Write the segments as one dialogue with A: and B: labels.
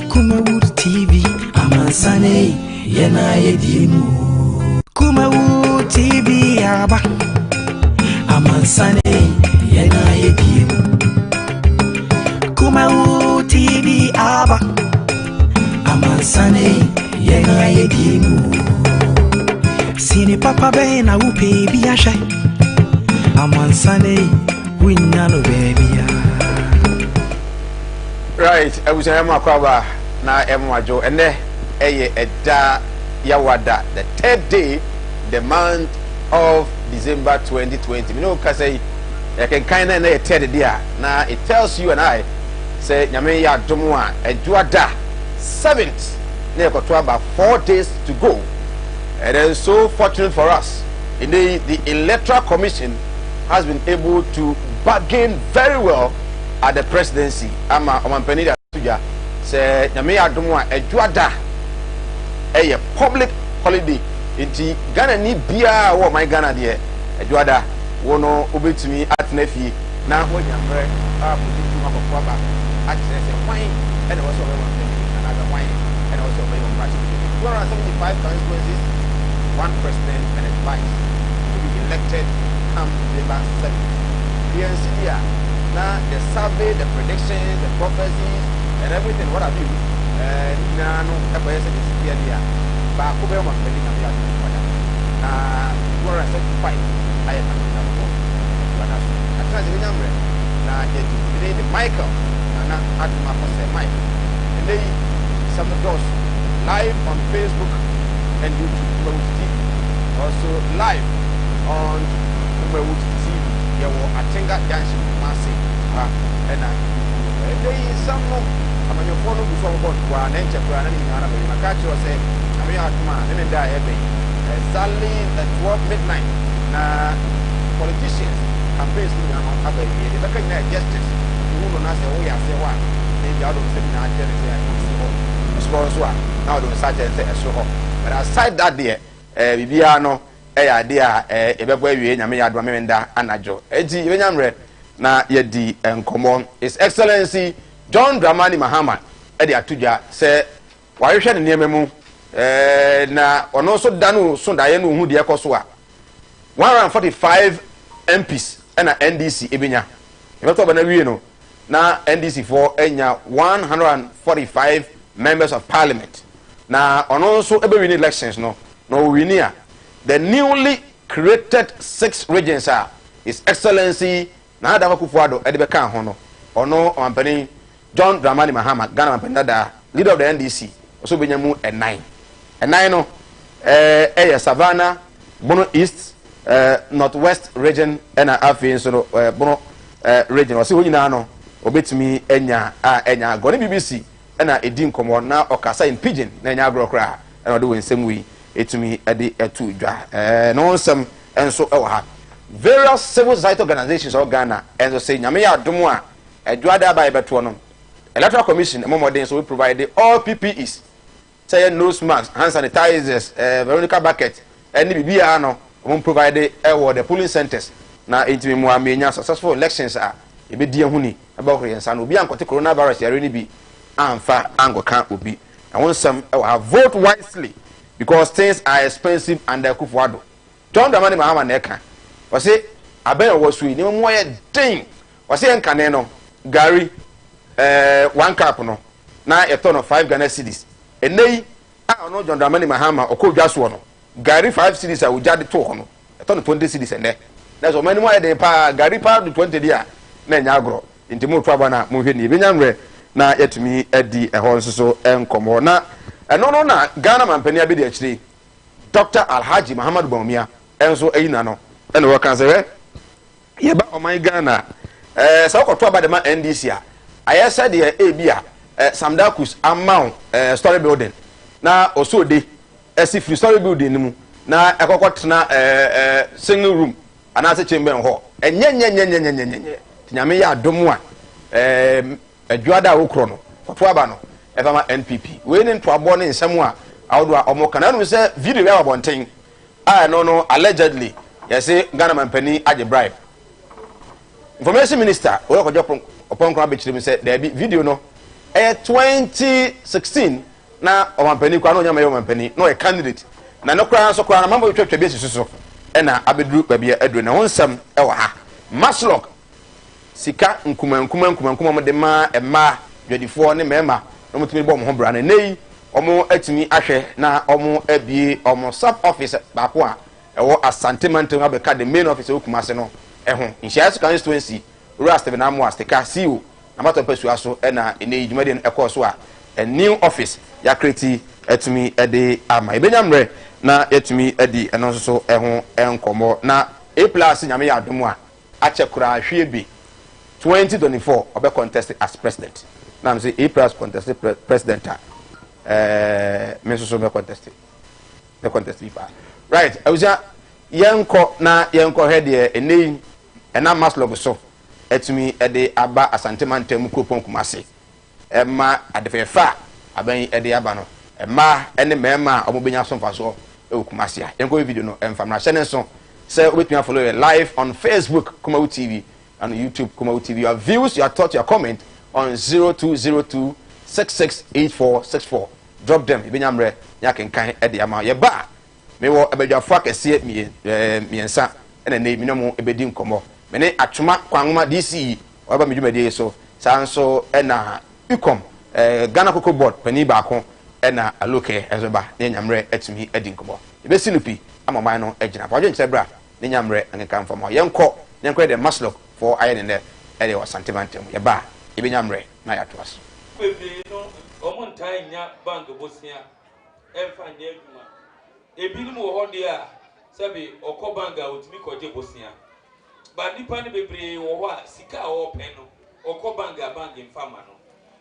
A: Kumawood TV. Amansane yena yedimu. Kumawood TV aba. Amansane yena yedimu. Kumawood TV aba. Amansane yena yedimu. Sini papa be na upe biasha. Amansane winnano baby.
B: Right, I was a makwaba na emwajo ene eye eda yawada the third day the month of December 2020. You know say you can kind of na third day na it tells you and I say nyame ya domo a eduada 7th na ekoto about 4 days to go. It is so fortunate for us. Indeed, the Electoral Commission has been able to bargain very well at the presidency. Ama omanpeni da tuja say nyame adomo a eduada a public holiday inti Ghana ni bia wo my Ghana de eduada wono obetumi atnafi na wonyamre abutu makofo ba akyerese kwan e na wo so we na ada kwan e na wo so we practice 275 constituencies, one president and his vice to be elected come December 7th. PNCDA now the survey, the predictions, the prophecies, and everything. What have you? Now, no, everybody said it's clear here. But who will not believe in the other? What I said to fight, I am not going to. I try to remember. Now, today the Michael, and not at my first Mike, and they some of those live on Facebook and YouTube, Kumawood TV, also live on Kumawood TV. You will attend that dance. And there is some I'm on your phone before one enterprise and I catch you say, I'm your man, and die every sadly at 12 midnight. Politicians campaigns have a year. If I can get justice, you will not say, oh, yeah, say what? Maybe I don't say, I tell you, now don't such and say, so but aside that, dear, Viviano, idea, a baby, and I may add Ramenda and Ajo. Eddie, when I'm read. Na yedi enkomo His Excellency John Dramani Mahama edi atuja se wahwehwe ne niamemu na ono so danu so daye no hu de ekoso a 145 MPs na NDC ebenya ebeto bana wie no na NDC for enya 145 members of parliament na ono so ebe win elections no win a the newly created 6 regions are His Excellency na Adama Kufuado ede beka ho no ono omampani John Dramani Mahama Ghana mampani da leader of the NDC oso benyamu 9 no Savannah Bono East Northwest region na afi so no Bono region oso ho nyina no obetumi enya go ne BBC na edi nkomo na okasa in pidgin na enya agrokra na do wensem wi etumi ede etu dwa no nsem enso ewo ha various civil society organizations of Ghana and so say nyame ya domo a eduada ba ebeto no Electoral Commission modern so we provide all PPEs say nose masks, hand sanitizers, Veronica bucket and bibia no we provide the polling centers na intimi mu amenya successful elections are e be die huni about yensa no obi ankote coronavirus yare ni bi amfa angoka obi and want some vote wisely because things are expensive and they Kufuado John Dramani Mahama na eka wase aben wasu ni mo ye den wase enkane no gari 1 cup no na eto no 5 Ghana cedis enei no John Dramani Mahama okodwaso no gari 5 cedis a ujade to ho no eto no 20 cedis ene na so mani mo ye den pa gari pa do 20 dia na nya agro nti mo twa bana mo hwe ni benyamre na yetumi edi eho nso enkomo na eno na Ghana mampani abedi akire Dr. Alhaji Muhammad Bawumia enso eyina no ene wo kan se ye ba oman Ghana sa ko to aba de ma NDC a ayesa de ebia Samdakus amount story building na osode esi free story building mu na ekokotena single room anase chamber ho enye nyame ya adomu a adwada wokro no to aba no efama NPP we ni to abo ne nsem a awodo a omo kana no se video ya wabonten no allegedly yes Ghana mampani age bribe information minister we ko jopo upon crab chim said there be video no 2016 na omampani kwa no nyama omampani no a candidate na no kra so kra na mambo twetwe bi susu e na abedru ba bia adru na wonsam e wa ha maslok sika nkuma mo de ma ema dwadifo ne mema no mutumi bo mo ho bra na nei omo atumi ahwe na omo abie omo sub office ba ko a ewo Asante Mantam abeka the main office okumase no eho insurance constituency Rust be na mo astika CEO na matter pesu aso e na ene jumade no ekoso a new office ya create atumi ede ama ebenyamre na atumi edi eno so eho enkomo na A+ nyame ya adomo a achekura ahwe bi 2024 obe contested as president na me say A+ contested president me so be contested ifa right awuja yenko na yenko hede enei ena maslog so etumi ede aba Asante Mantam kupon kumase ema adefefa aban ede aba no ema ene mema omobenya so mfaso e kumase a yenko video no emfamra channel so say obetumi follow you live on Facebook Kumawood TV and YouTube Kumawood TV. Your views, your thoughts, your comment on 0202668464. Drop them ibinyamre nyakenkan ede ama ye ba me wo abadwafo akese miensa ene ne minomo ebedi nkomo me ne atwoma kwanwoma DC oba medwumade so sanso ena ukom Ghana Cocoa Board pani ba ko ena aloke ezoba ne nyamre atumi edi nkomo ebesi nupi amaman no agina pa odwen sebra ne nyamre nkenkan famo yenko de maslok for ayen ne ede wa Asante Mantam ye ba ibinyamre na yatoas
C: no omontai nya bank bosia emfa nya adwuma ebinim wo ho de a sabe okobanga otimi koje bosia ba nipa ne bebre wo ho a sika wo pe no okobanga bank mfama no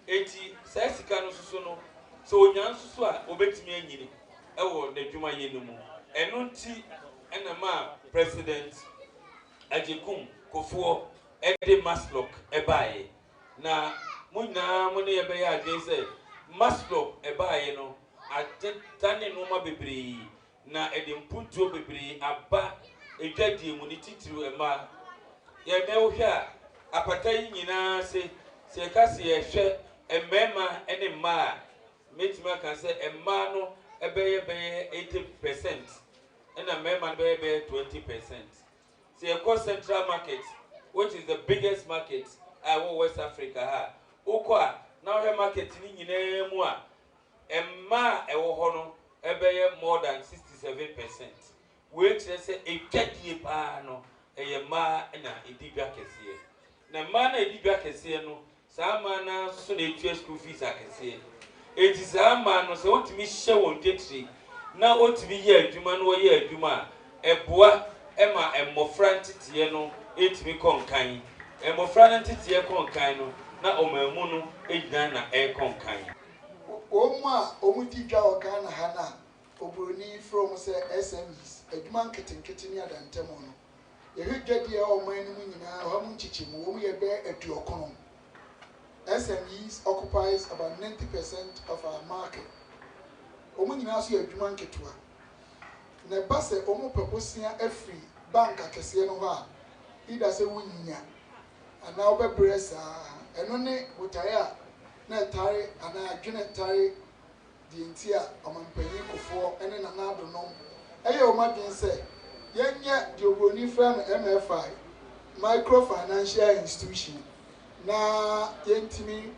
C: eti sai sika no susu no so onyan susu a obetimi anyini ewo n'adwuma ye no mu eno nti ena ma president Agric kofuo ede maslok ebaye na munya mo ne yebe ya adwen se maslok ebaye no atane no ma bebre na ede mpuntuo bebre aba edwadie mu ni titiru ema ye me wo hwa apata yi nyina se kasi ye hwe emema ene ma metima kan se emma no ebeye 80% ena mema beye 20%. See, Central Market, which is the biggest market West Africa ha. Okwa now her market ni nyinaa emma ewo hono ebeye more than 67%. Which say a kedie pa no ma na edibia kese. Na ma na edibia kese no saa ma na so na etua school fees akese. Eti saa ma no so otimi hye won tetri na otimi ye adwuma no ye adwuma eboa ema emofra ntitiye no etimi konkan emofra ntitiye konkan no na omamu no egidan na konkan
D: omma omutidwa okana hana obroni from say SMEs adwuma nketenkete ni adantemo no yehwedwade a oman no nyina ho mu nchichimu wo mu ye be aduokono SMEs occupies about 90% of our market omu nyina so adwuma nketua na base omu proposia afri bank akese no ha ida se wunya ana obebresa eno ne wotaya na tare ana adwene tare di ntia omampanyi kofo ene na na adonom eye o madwen se yenya di obroni fra no MFI microfinancial institution na yentimi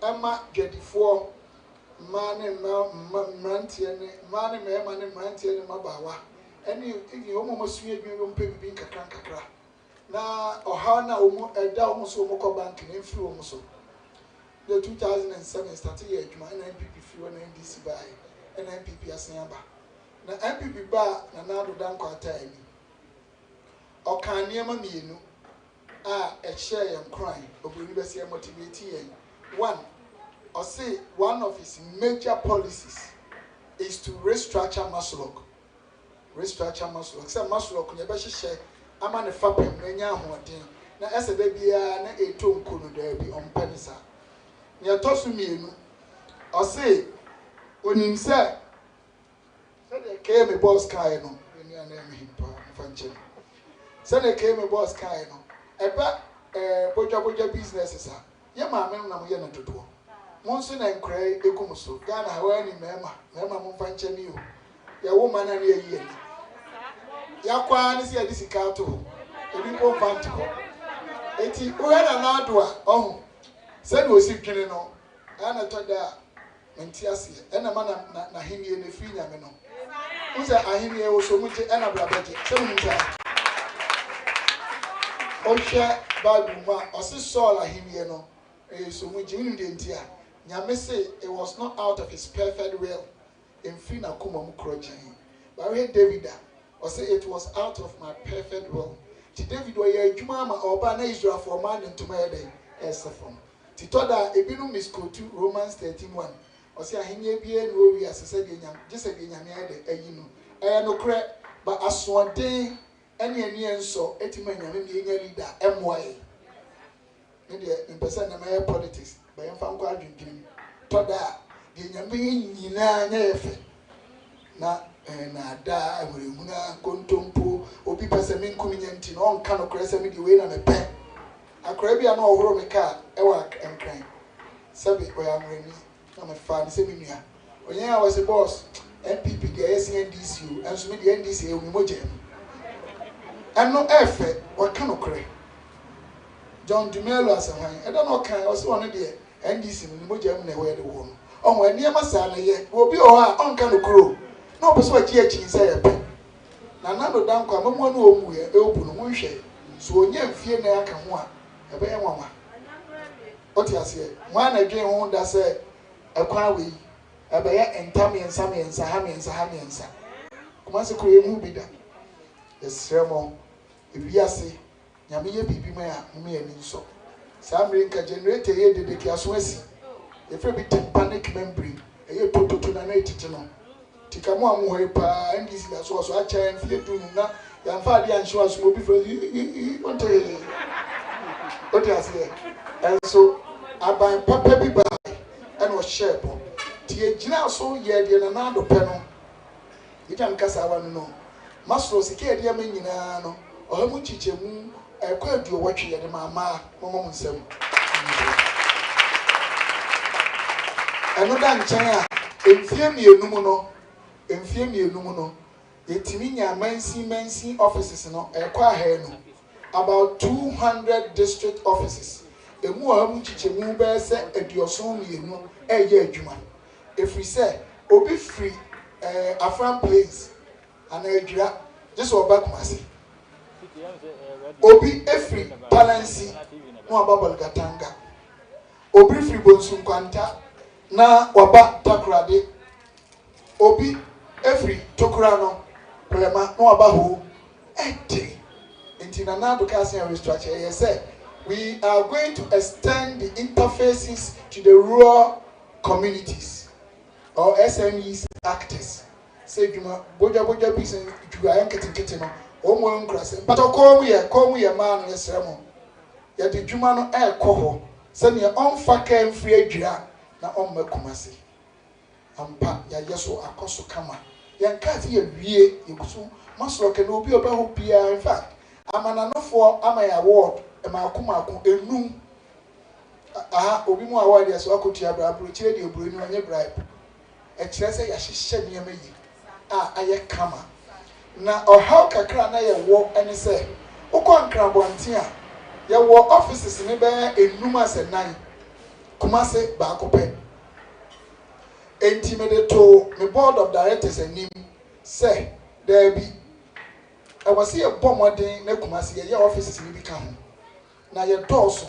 D: ama dwadifo mane mrantie ne mane mema ne mrantie ne mabawa eni omo mosua edwuma mpe bibi nkakra na oha na omo eda omo so omo ko bank na mfiri omo so the 2007 started year edwuma na MPP free na NDC buy na MPP asan aba na MPP ba na na do dan kwata ani okan niema mienu a share yam crime obuni be se motivate yen one or say one of his major policies is to restructure Maslok. Restructure Maslok. Say Maslok you be share ama ne fapem na nya ahoden na ese da bia na eto nkono da bi on penisa. Nya tosu mienu. Or say onim say the came boss kai no eni ana me pa fanche. Say the came boss kai no eba boja businesses ye ma me na mo ye na dodo mo nso na nkrai ekum so Ghana hawa ni mema mo fa nche ni o ya wo ma na na ye ya kwa ni se adi sika to ebi ko fa nti ko eti o ya na do a ohun se ni osi twene no ana to da nti ase e na ma na himie na fi nyame no uza ahimie wo so mu je e na bra beje se mu nta Osha Baduma, Osi Saul Ahimie no, so we Jimmy Dentia. Nyame say it was not out of his perfect will in Fina Kumawood Kroji. But we David, or say it was out of my perfect will. To David, where you Jumama or Bana Israel for man and to my day, as a form. Titoda, Ebinu Misko 2, Romans 13:1. Or say Ahimie be and we as I said, just a Yamiade, a you know. I no crack, but as one day. Any so etima nyame me nya leader MY ne de impesa na my politics ba yam fa nkwa adwendwem to da de nyame nyina nya yefe na da ahurehuna kontompo obi pesa me nkumi nyanti no onka no krese me de we na me pe akra bia na ohoro me ka e wa enkran sabi o ya mreni na me fa ni se me nua onye a was boss MPP de SNDC enso me de NDC e mi mojem eno efe waka nokre John Dumelo asahan e da no kan o se won de NDC ni mojem na we de wo no onwo ene masa na ye obi o ha onka nokro na obo so achi achi se ye pe na nando danko amamo no omu ye e obu no monhwe so onye mfie na aka ho a ebe ye nwanwa oti ase nwa na dwen ho da se ekwa we ebe ye entam yensa ha miensa kuma se kro ye hu bi da esremo ebiase nyame ye bibi ma ya mu ye ni nso sa America generator ye de ki aso asi e fe bi panic membrane e ye tototo na etiti no tika mo amu ho pa ndisi da so so acha en fie dunu na ya mfa de anhwe aso obi fro onte oti ase enso aban papa bi ba en o shepo ti e gina so ye de na na do pe no ita nkasa wa no masro sike de ma nyina no ohamu chichemu ekwa aduo watwe ye de mama momom nsem eno da nchen a emfie mienum no yetimi nya mansi offices no ekwa ha no about 200 district offices emu ohamu chichemu be se aduoson mienu eye adwuma efri se obi free Afran place and Agric just over Kumasi. Obi efri balansi no ababal gatanga. Obi free Bonsum Kwanta na waba takrade. Obi efri Tokurano Plema no abaho ete. Intina na dokasi and restructure. Yes, sir. We are going to extend the interfaces to the rural communities or SMEs actors. Say juma boja business juga yanketikete no omo nkrase but komu ye man ne sremo ye de juma no ekoho se ne onfa kan free adwira na omma Kumasi ampa ya yeso akoso kama yanka ti ye wie yekusu masoro ke no obi obaho bia in fact amananofo amaya award e ma akoma enum aha obi mu award yeso akotua brabro kire de obro ni onye bribe e kire se ya hihye niam yi aye kama na ohaw kakra na ye wo ene se ukon krabonte a ye wo offices ne be enum asenan Kumasi ba akope entimede to me board of directors enim say there be I was here bomodin na Kumasi ye offices ni bi ka ho na ye doso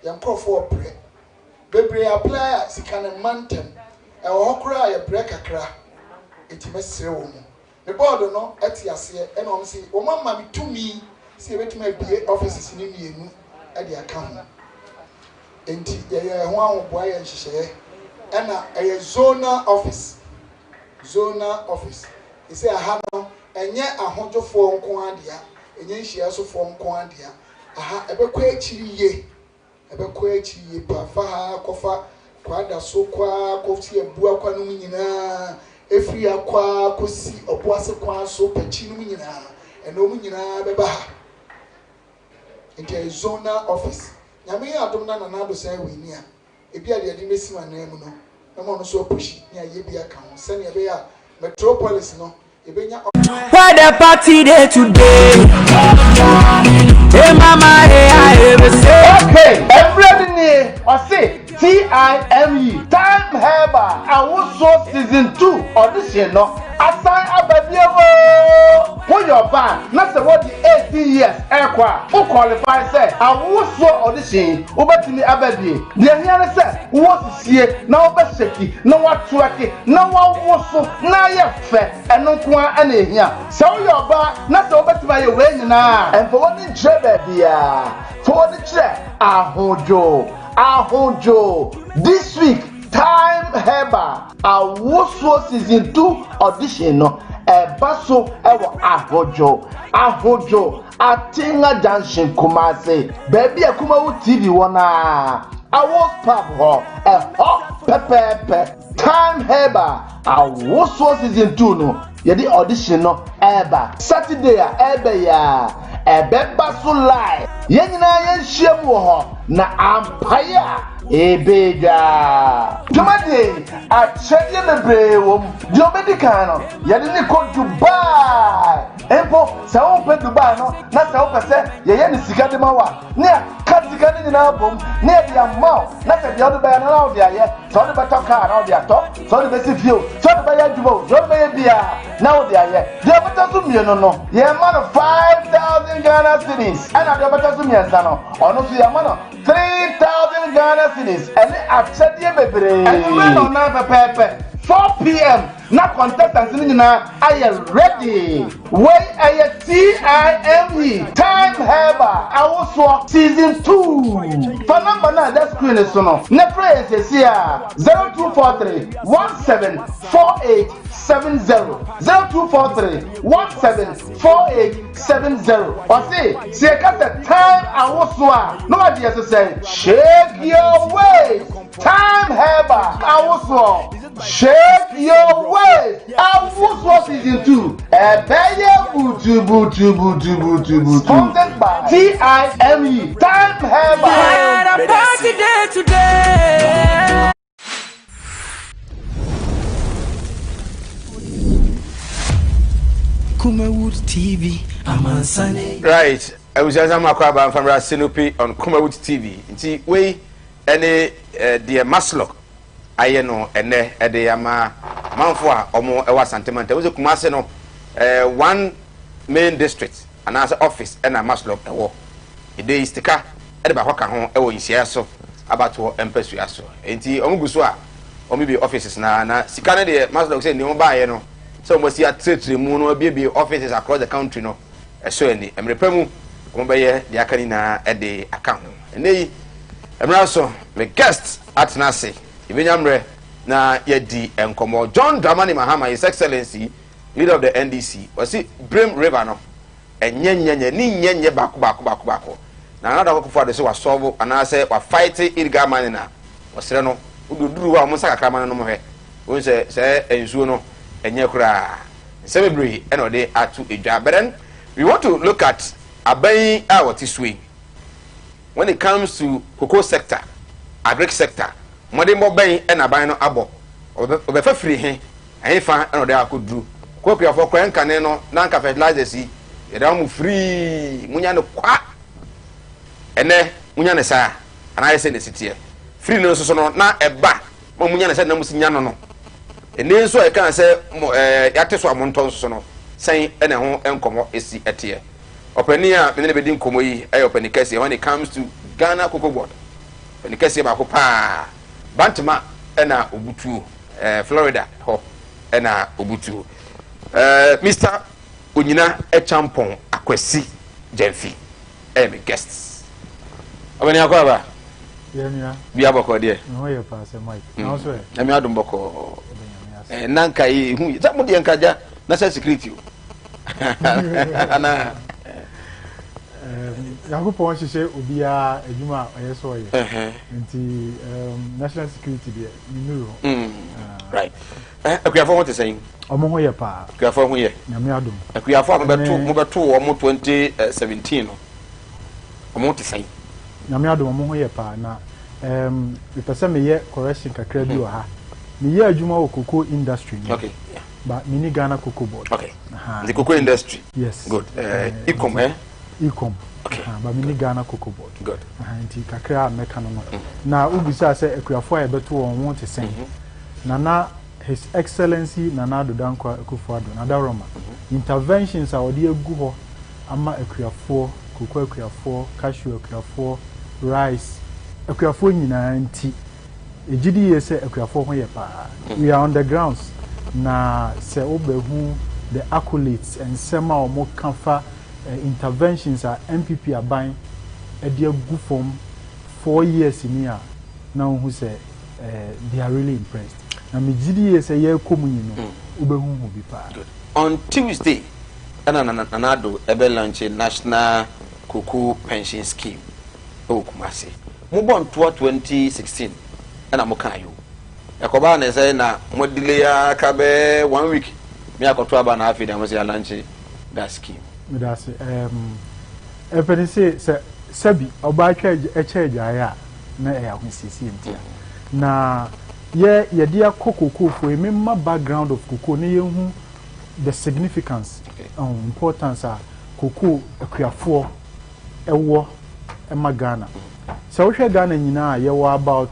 D: ye nkrofo opre bebre apply sikane mantem e wo hokra ye break kakra etimesere wo mu the board no etiase e no msi wo mamma mi tumi si ebetuma bie offices ni mienu e de aka ho enti ye ho ahobua ye nhihye e na e zonal office e say aha no enye ahodwofo nko adea enye nhia sofo nko adea aha ebekwa akiri ye pa fa ha kofa kwada so kwa kofi ebu akwa no nyina efri akwa kosi oboase kwa so pachi no nyina eno mu nyina beba ha into a zonal office nyame adom na nanado sai wini a ebi ade ade mesi ma nan mu no na mo no so pushi ni aye bi aka ho se ne be ya metropolis no ebenya
A: where the party day today. Hey mama, hey I ever say.
E: Okay, everybody I say TIME Time Heba Awuso Season 2 audition no assign ababiawo who your band not say what the 18 years ekwa who qualify say Awuso audition obetimi ababie the here say wo sie na obeseki na watwaki na wawoso na ye fe eno kwa ana ehia say wo your band na say obetimi ye we nyina and for what the trade bia for what the trade Ahojo this week Time Heba Awuso Season 2 audition no baso ewo Ahojo Atinga Junction Kumase baby Kumawood TV wana Awos pub ho pepe Time Heba Awuso Season 2 no yedi audition no eba Saturday ebe ya baso live yenyina yenhiem wo ho na ampaya ebeja tumade achede bebre wom dio medical no yede ni ko Dubai empo se wo pe Dubai no na se wo pese ye ni sika de mawa ne katika ni na bom ne dia ma na se dia do be na na dia ye so de beto car na dia to so de be si fio so de be ya jubo so de be bia na dia ye dia beto so mie no ye man 5,000 Ghana cedis and I beto so mie no ono so ye man 3,000 Ghana cedis and achede bebre and we no na pepe 4 p.m. na contestants ni na are ready. When I TIME Time Heba Awuso Season 2. For number na that screen is no. Ne prayer is here 0243 174870 0243 174870. Or say the time Awuso no idea to say shake your way. Time Heba Awuso shake your way. Awuso Season 2. Sponsored by TIME Time Heba.
A: Party day today. Kumawood TV, Amansane.
B: Right. I was just Makwaba from Sinopi on Kumawood TV. Nti we any dear Maslock. Ayeno ene ede ama manfo a omo ewa santimanta we Kumase no one main district and as office and a Maslock ewo ide istika ede ba hoka ho ewo insia so abato empesu aso enti omo guso a omo bi offices na sika ne de Maslock say ni mo baaye no so mo si atretre mu no bi offices across the country no eso eni emrepemu omo beye de akani na ede aka ho eneyi emraso me guest atnase Ibinyamre na yedi enkomo John Dramani Mahama, His Excellency, leader of the NDC. Wasi Brim River no. Nyenye baku. Na another work for the so was solve and I say wa fight illegal money na. Wasre no. Ududuru wa musa kakra man no mo he. Won say ensuo no enye kura. Celebrate and ode atu edwa. But then we want to look at aban a what is we. When it comes to cocoa sector, agric sector, mode mo ban e na ban no abo obefa free he fa e no de akoduru kopi afọ kwan ne no na nka fertilizers yi e da mu free munya ne kwa ene munya ne sa ana yese ne sitie free no so no na eba mo munya ne sa na musinya no ene so e kan se yate so amonton so no sen ene ho enkomo esi etie opani a me ne be di nkomo yi e opani kase when it comes to Ghana Cocoa Board opani kase ba ko pa Bantama ena obutu Florida ho ena obutu Mr. Onyina Echampon Akwesi Jemfi me guests abani akwaba
F: yemia
B: bia boko de
F: no ye pa se Mike na so
B: e me adum boko nanka yi hu za mu de nkaja national security ana
F: Yakupon shise obia adwuma ayeso ye nti national security there you know
B: right akuyafo what saying
F: omo ho ye pa
B: akuyafo ho ye
F: nyame adom
B: akuyafo mo beto omo 2017 no omo te saying
F: nyame adom mo ho ye pa na me pese me ye correction kakra bi o ha me ye adwuma wo cocoa industry.
B: Okay.
F: But mini Ghana Cocoa Board.
B: Okay. The cocoa industry.
F: Yes.
B: Good. Ecom, eh?
F: Ecom.
B: Okay.
F: But mini Ghana Cocoa Board.
B: Good.
F: Nti kakra meka no. Na ubisa se ekuafo e beto won won te sen. Nana His Excellency Nana Dankwa Akufo-Addo Nadaroma. Interventions are odi egu ho ama ekuafo, cocoa ekuafo, cashew ekuafo, rice ekuafo nyina nti ejidi yese ekuafo ho ye pa. We are on the grounds. Na se obehu the accolades and sema omo kanfa interventions are MPP aban e de agu form 4 years in here now who say they are really impressed na me gidi say ye komunyi no obehu hu bi pa.
B: On Tuesday Nanado ebe launch a national cocoa pension scheme Kumasi mo bon 2016 na mo kan yo yakoba na say na mo delay ya ka be 1 week me akoto aba na afi da mo say launch that scheme.
F: Me da say epeni say sabi oba twa eche ya na e ahusisi ntia na ye dia cocoa for me ma background of cocoa ne yehu the significance importance of cocoa akuafo ewo ema Ghana. So we Ghana nyina ye were about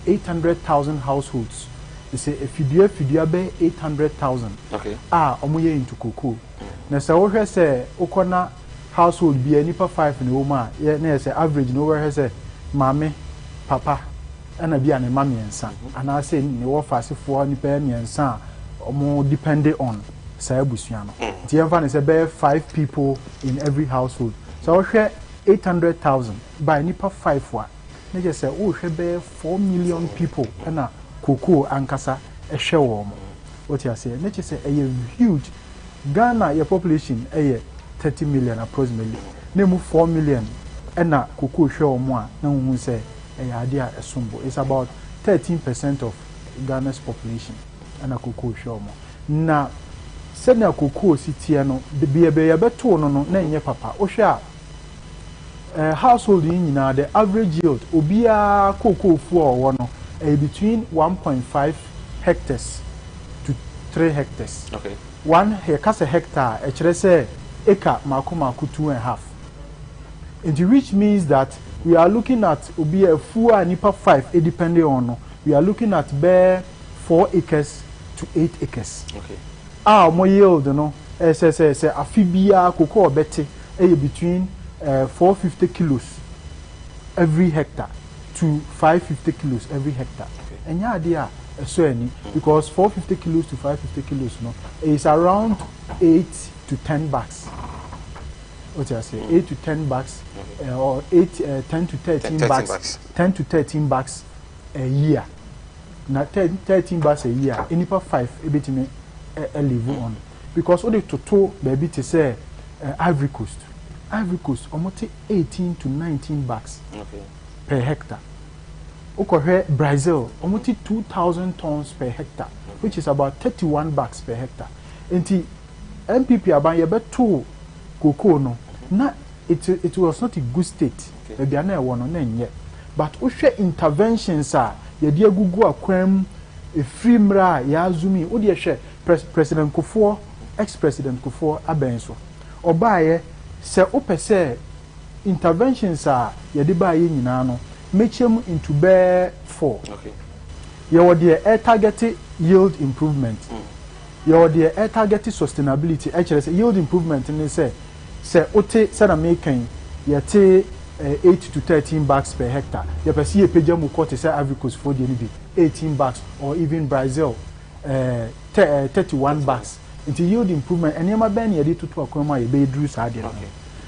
F: 800,000 households. They say if you be 800,000.
B: Okay.
F: Omoye into cocoa. Na so we say okona household be nipa 5 in Oma, na say average no we say mame papa and be an mama ensa. And I say ne wo fase for nipa ensa omo dependent on say abusuano. Ti emfa say be 5 people in every household. So we 800,000 by nipa 5 wa. Na just say oh be 4 million people na cocoa ankasa e hwe wo mo. What you say? Na just say a huge Ghana your population 30 million approximately. Name 4 million na cocoa hwe wo mo a na hu say ade a esumbo. It's about 13% of Ghana's population na cocoa hwe wo mo. Na se na cocoa sitie no de be beto no no na enye papa. O hwe a household nyina the average yield obia cocoa fu o no between 1.5 hectares to 3 hectares.
B: Okay.
F: One hectare e kire say acre mako 2.5. Which means that we are looking at obia fu a nipa 5 depending on no, we are looking at bare 4 acres to 8 acres.
B: Okay.
F: Mo yield no say afibia cocoa beti between 450 kilos every hectare to 550 kilos every hectare. And yeah, idea so any because 450 kilos to 550 kilos no is around 8 to 10 bucks. What I say 8 to 10 bucks or 10 to 13 bucks. 10 to 13 bucks a year. Now 13 bucks a year. Any per 5 ebitime live on because all the total baby to say Ivory Coast almost 18 to 19 bucks per hectare. Okohe Brazil almost 2,000 tons per hectare, which is about 31 bucks per hectare. Enti MPP aban ye beto cocoa no na it was not a good state. Maybe na wono na nye. But ohwe interventions a ye de agugu akwam free mra ya azumi o de hwe President Kufuor, ex-President Kufuor abenso. Obaye se opese interventions are yede ba ye nyina no make them into bear 4.
B: Okay.
F: You the targeted yield improvement. You the targeted sustainability. Actually, say yield improvement and say ote say na making yete 8 to 13 bucks per hectare. You perceive a page mu quote say Ivory Coast for the 18 bucks or even Brazil 31 bucks. Into yield improvement and yama ben yede to akoma ye be dru sa de.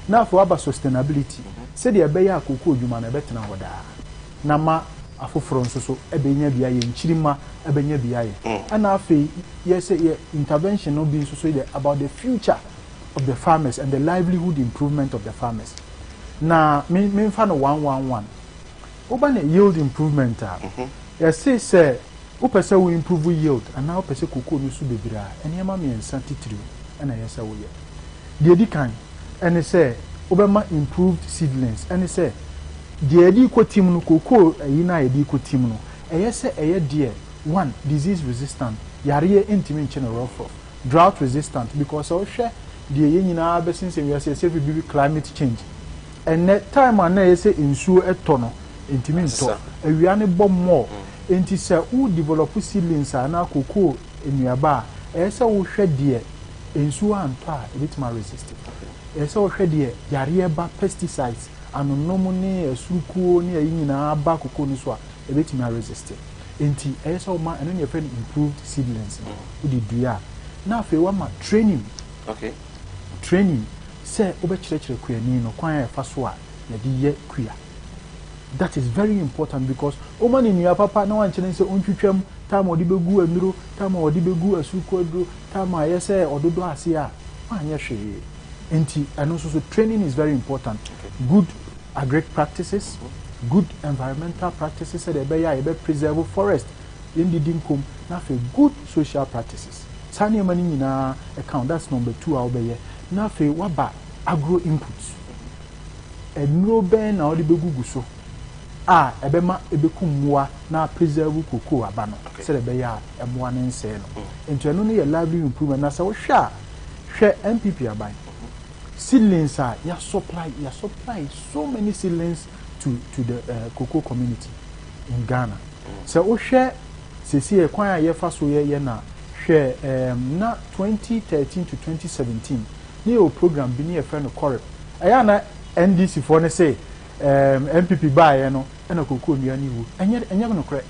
F: Now for about sustainability, say the beya cocoa dwuma na betena hoda. Na ma afoforo nso so ebenya bia ye nchirima ebenya bia ye. And afi yes intervention no be so about the future of the farmers and the livelihood improvement of the farmers. Na me fa no 111. Oba na yield improvement yes say upese we improve yield and now upese cocoa no so bebira enema me ensa titiri na yes we ye. The edikan and say obama improved seedlings and say the eco team no cocoa yina eco team no say dear one disease resistant yare intimate general for drought resistant because our share the yina be since we say be climate change and that time and say insuo etono intimate to awiane bom more enti say who develop seedlings na cocoa enuaba say wo hwe de insuo anto a bit ma resist say wo hwe de yare ba pesticides anonom ne asukuo ne ayina ba cocoa ni so a bit ma resist enti so ma eno ne friend improved seedlings wo di dua na fe wa ma training
B: okay
F: training say obekire kuani no kwan e fa so a ya di ye kua that is very important because omani nua papa na wan kire say ontwetwam time odi begu anuro time odi begu asukuo duro time aye say ododo ase a anye hwe enti eno so training is very important good agric practices good environmental practices so they be preserve forest in the dinkum na fe good social practices sani mani nyina account that's number 2 obeye na fe waba agro inputs enuro ben na odi begugu so ebema ebekumwa na preserve cocoa aba no so they be ya emoa ne nse no ento eno ne ye lively improvement na so hwe MPP aban seedlings are ya supply so many seedlings to the cocoa community in Ghana. So we share see a kwan ye fa so ye na share na 2013 to 2017 new program bi ne friend correct aya na NDC for ne say MPP buy no na cocoa nua ni wu enye no correct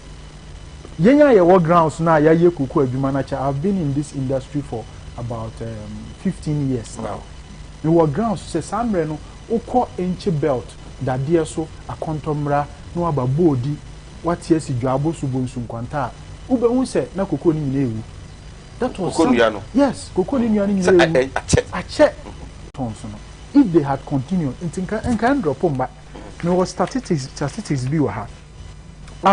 F: yenya ye work grounds na ya ye cocoa adwuma na cha. I've been in this industry for about 15 years now. The work grounds say samre no ukọ enche belt that dear so a contomra no aba body what yes dwabo subonsu kwanta ube hu se na cocoa ni newu that was yes cocoa ni newu ache tons no if they had continued in can drop on back no was statistics bi wa ha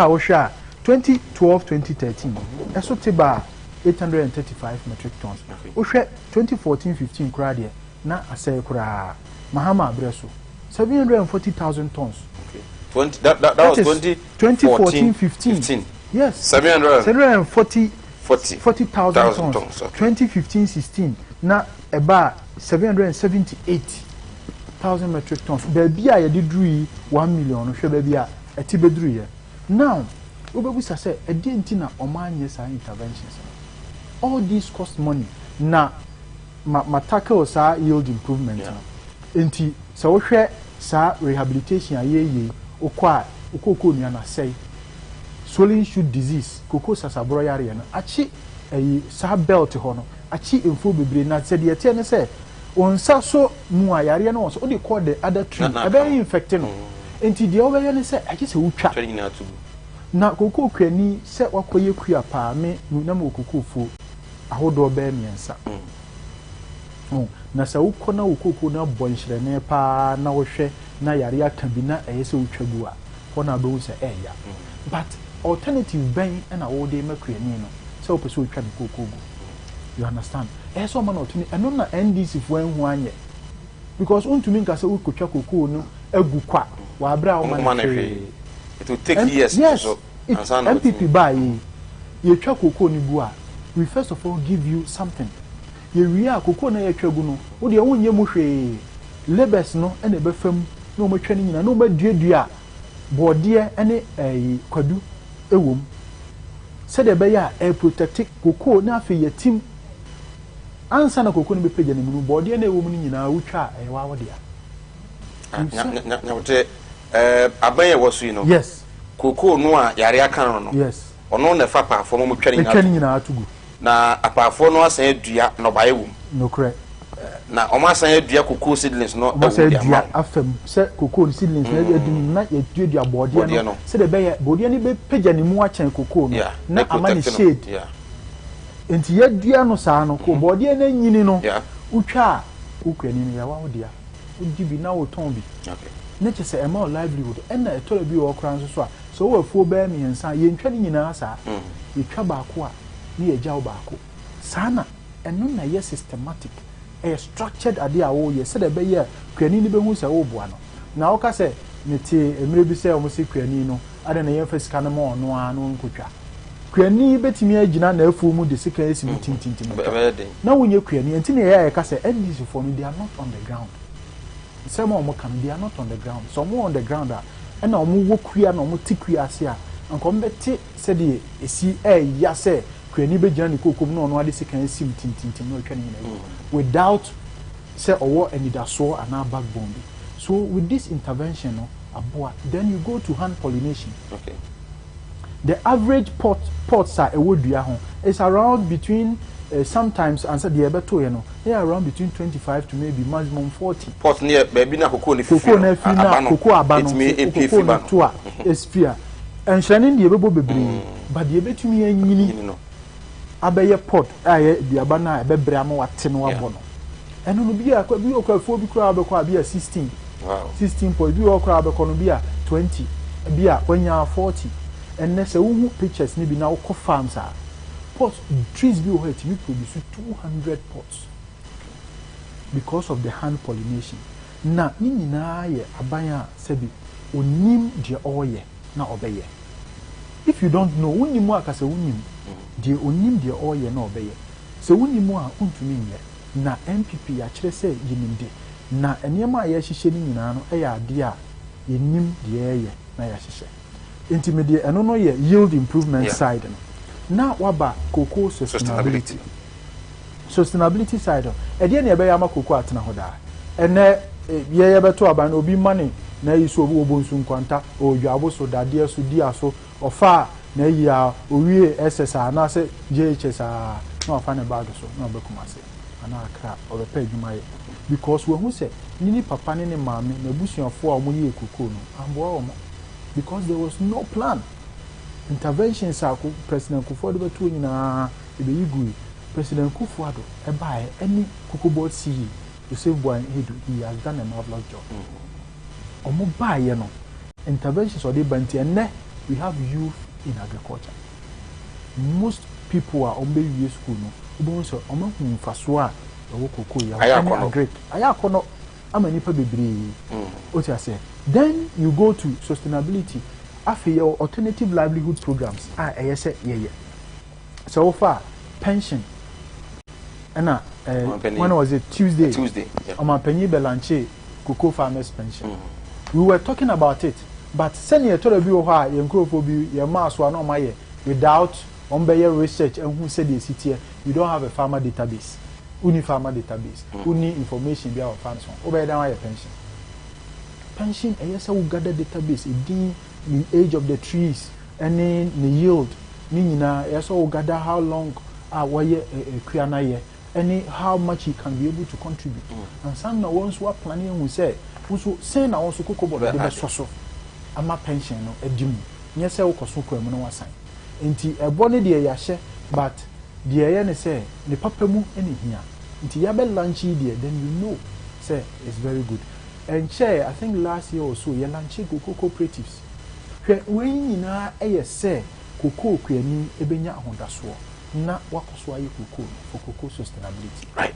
F: o sha 2012 2013 eso tiba 835 metric tons o hwe 2014 15 kura de na asay kura mahama abreso 740,000 tons. Okay.
B: That was 2014
F: 15. Yes.
B: 740,000
F: tons. Okay. 2015 16 na eba 778,000 metric tons. Baby a ye dru 1 million hwe baby a eti bedru ye. Now, obebusa say e dey ntina omanye sa interventions. All these cost money na ma tackle sa yield improvement. Enti so we hwe sa rehabilitation ayeye okwa okoko nua na say swelling shoot disease koko sasabro yare na achi sa belt ho no achi enfo bebre na se de tie ne se onsa so mu ayare na so de call the other tree e infected no enti de obeye ne se achi se wutwa na koko kwani se wakoye kua pa me na mo koko fo ahodo be miensa na sa ukọ na ukoko na bonhire ne pa na wohwe na yare aka bi na eyese utwagu a ho na be se eya but alternative ben na wo de makuani no se opese utwa ne kokogu you understand so man otuni eno na NDC fo enhu anye because untumi nka se ukotwa kokoo no agu kwa wa abra wo man
B: it will take years
F: so MPP buy ye twa kokoo ni bu a we first of all give you something ye akoko na ye twagu no wo de wonye mu hwe labels no ene be fam na o matwa ni nyina na o ba duadua bode ene kwadu ewom se de be ya protect koko na afi ye team ansa na koko no be page na mu bode na ewom ni nyina wutwa wa wo de
B: nya wote abaye wosu no
F: yes
B: koko no a yare aka no
F: yes
B: ono na fa pa fo mo twa ni
F: nyina atugu
B: na apafo no asan adua no bae wum
F: no correct
B: na o ma asan adua cocoa seedlings no
F: adua afam se cocoa seedlings na adum na adua bode no se de be bode ni be pagya ni mu achen cocoa no na amani shade enti adua no saa no ko bode na nyini no utwa ukwani ni ya wa odia udibi na wo ton bi
B: okay
F: na chese ema livelihood na etoro bi wo kran so a so wo afuo ba mi hensa ye ntwa ni nyina saa ye twa ba ko a ni ye jaw ba ko sana eno na ye systematic structured ade a wo ye se de be ye kwani ni be hu se wo boa no na wo ka se mete emre bi sɛ ɔmo se kuani no ade na yɛmfa sika no ma ɔno a no nkotwa kuani betimi agina na afu mu de sika esi mu tintintim na wonye kuani enti na yɛ ka sɛ NDC for no they are not on the ground some ɔmo kan they are not on the ground so ɔmo on the ground a ɛna ɔmo wo kua na ɔmo ti kua ase a anka ɔmo bɛte sɛ de esi ya sɛ kuani begina ne kokom na ɔno ade sika esi mu tintintim na ɔtwa ne nyina without sɛ ɔwɔ anidaso ana backbone bi. So with this intervention, then you go to hand pollination.
B: Okay.
F: The average pots are is around between sometimes answer the ebeto they are around between 25 to maybe maximum 40.
B: Pot near baby na cocoa
F: cocoa abano to espia and shining the ebebo bebre but the ebetumi anyini abeye pot aye the abana ebebre ama wate no abono eno no bi akwa bi okwafuo bi kura abekwa bi 16. Wow. 16 point. You okra be 20. Be a 40. And next a pictures maybe now farms are pots trees be over to produce 200 pots because of the hand pollination. Na nini na ye abaya sebi onim de oye na obeye. If you don't know unimu akase unim de onim de oye na obeye. So unimu a untumi nye na MPP ya kire se yinimde. Na enema a yɛhyehyɛ ni nyinaa no ɛyɛ ade a yɛnim deɛ ɛyɛ na yɛhyehyɛ intermediate ɛno no yɛ yield improvement side no na waba cocoa sustainability side ɛdeɛ ne ɛbɛyɛ ama cocoa atena hɔ daa ɛnɛ yɛyɛ bɛto aba no obi money na yi so obi obonsu nkwanta odwabo so dadeɛ so dia so ɔfa na yi a owie SSA na sɛ JHS a na ɔfa ne bag so na ɔbɛkuma se ana akra ɔbɛpɛ adwuma yɛ because when we say nini papa ni mama na busuafo a omoye ekoko no amboa omo because there was no plan interventions are President Kufuor betu nyina ebe yigui President Kufuor e buy any cocoa board see to save boy he has done a marvelous job omo buy ye no interventions or dey banti and we have youth in agriculture most people are on baby school no obo so omo mfaso a Agric. Ayakono amanipa bebre. Then you go to sustainability. After your alternative livelihood programs. So far pension. And when was it? Tuesday. On penny belanche cocoa farmers pension. We were talking about it, but send you told you why your mass were not my without research and who said this here. You don't have a farmer database. Uni farmer database, uni information be our funds on. Over down your pension, yes, we gather database, the age of the trees, and then the yield. Nina, yes, we gather how long Kriana and how much he can be able to contribute. And some no ones who are planning we say, who say now also cocoa about the best source. I'm a pension no a dim. Yes, I will consume no sign. Inti a bonnet dear yashe, but the ayane say the papa mu any here. Until you have lunchy there, then you know, say it's very good. And share, I think last year or so, you lunchy cocoa cooperatives. When you know, say cocoa creamy ebenya honda swo, na wakoswa you cocoa for cocoa sustainability. Right.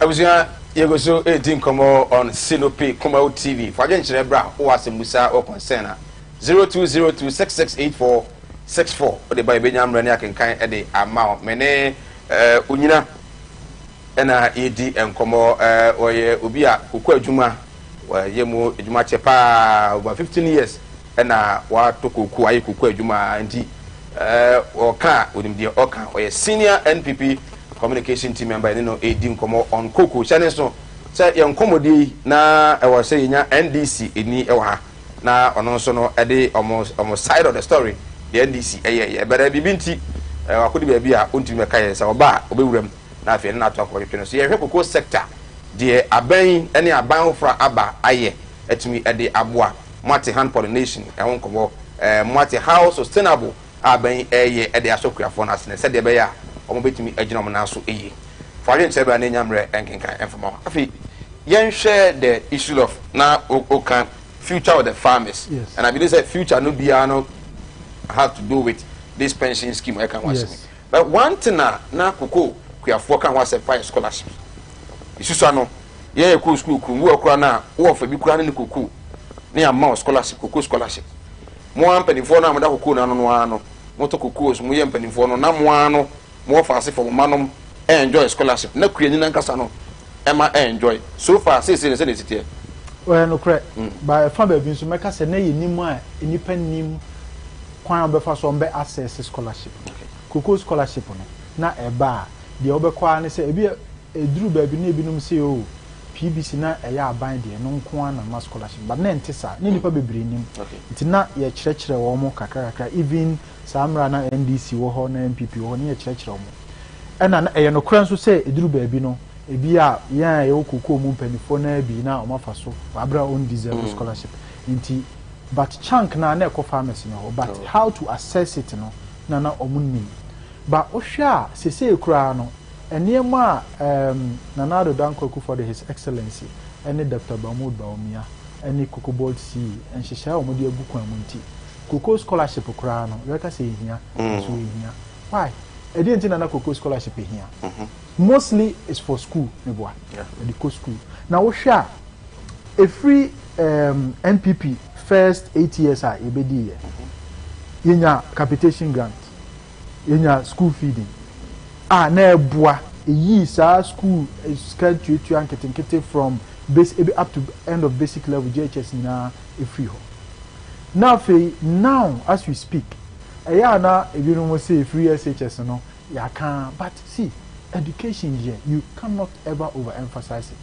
F: I was here, you go so 18 come on Sinope Kumawood TV. For again, Chenebra, who was a Musa or Concern 0202668464. Or the Bibenyam Reniak and kind of the amount. Mene Unina. Ena edi enkomo oye obi a kokwa adwuma wa yemu adwuma chepa over 15 years ena wa to kokwa ayi kokwa adwuma nti oka onim de oka oye senior NPP communication team member ni no edi enkomo on koko chane so say yenkomodi na e wo say nya NDC eni e wa na ono so no e de almost side of the story the NDC eye bere bibinti akodi ba bia ontimi meka say oba obewuram na afia na to akɔtwe so ye hwe cocoa sector de aban ene aban ofra aba aye etumi ede aboa multi hand pollination ehon komo multi how sustainable aban eye ede asokriafo na sene se de be ya omo betumi agina mo na so eye for yen se ba na nyamre enkenkan enfoma afi yen share the issue of na okan future of the farmers. Yes. And I believe that future no be no have to do with this pension scheme I can watch. Yes. But one thing na cocoa we have working was a fire scholarships. It's just no. Yeah, cool school, cool. We are na. We are for be crying in cocoa.
B: ne ama scholarship cocoa scholarship mo ampanifo na mo da cocoa na no ano mo to cocoa mo ye ampanifo no na mo ano mo fa ase for mo manom enjoy scholarship na kura ni na nkasa no ema enjoy so far say sitie
F: well no correct by fa ba bi so meka say na ye nim a enipa nim kwan obefa so mbe access scholarship cocoa scholarship no na eba de obekwa ne say ebi eduru ba bi na ebinum say o PBC na eya aban de no nko na ma scholarship but na ntisa ne nipa bebre nim ntina ye kyerɛkyerɛ wo mo kakaka even samra na NDC wo ho na MPP wo ne ye kyerɛkyerɛ wo ɛna na ɛyɛ no kran so sɛ eduru ba bi no ebi a yan ye kokoko mu mpanifo na bi na o mafa so abra on deserve scholarship nti but chunk na na ekɔ pharmacy no but how to assess it no na omunni ba ohwa sese ekura no eniema Nanado Dankwaku for his excellency any Dr. Bamud Baumia any Kukubold C and Shisha omodi ebuku amunti Kuku scholarship okura no weka say hia so hia why e dey ntina na Kuku scholarship hia mostly is for school neboa the co school na wo hwa a free NPP first 8 years a ebedi ye yenya capitation grant yenya school feeding na ebua eyi sa school schedule to anketenkete from base up to end of basic level JHS na e free ho now as we speak eya na ebinu mo say free SHS no ya kan but see education here you cannot ever overemphasize it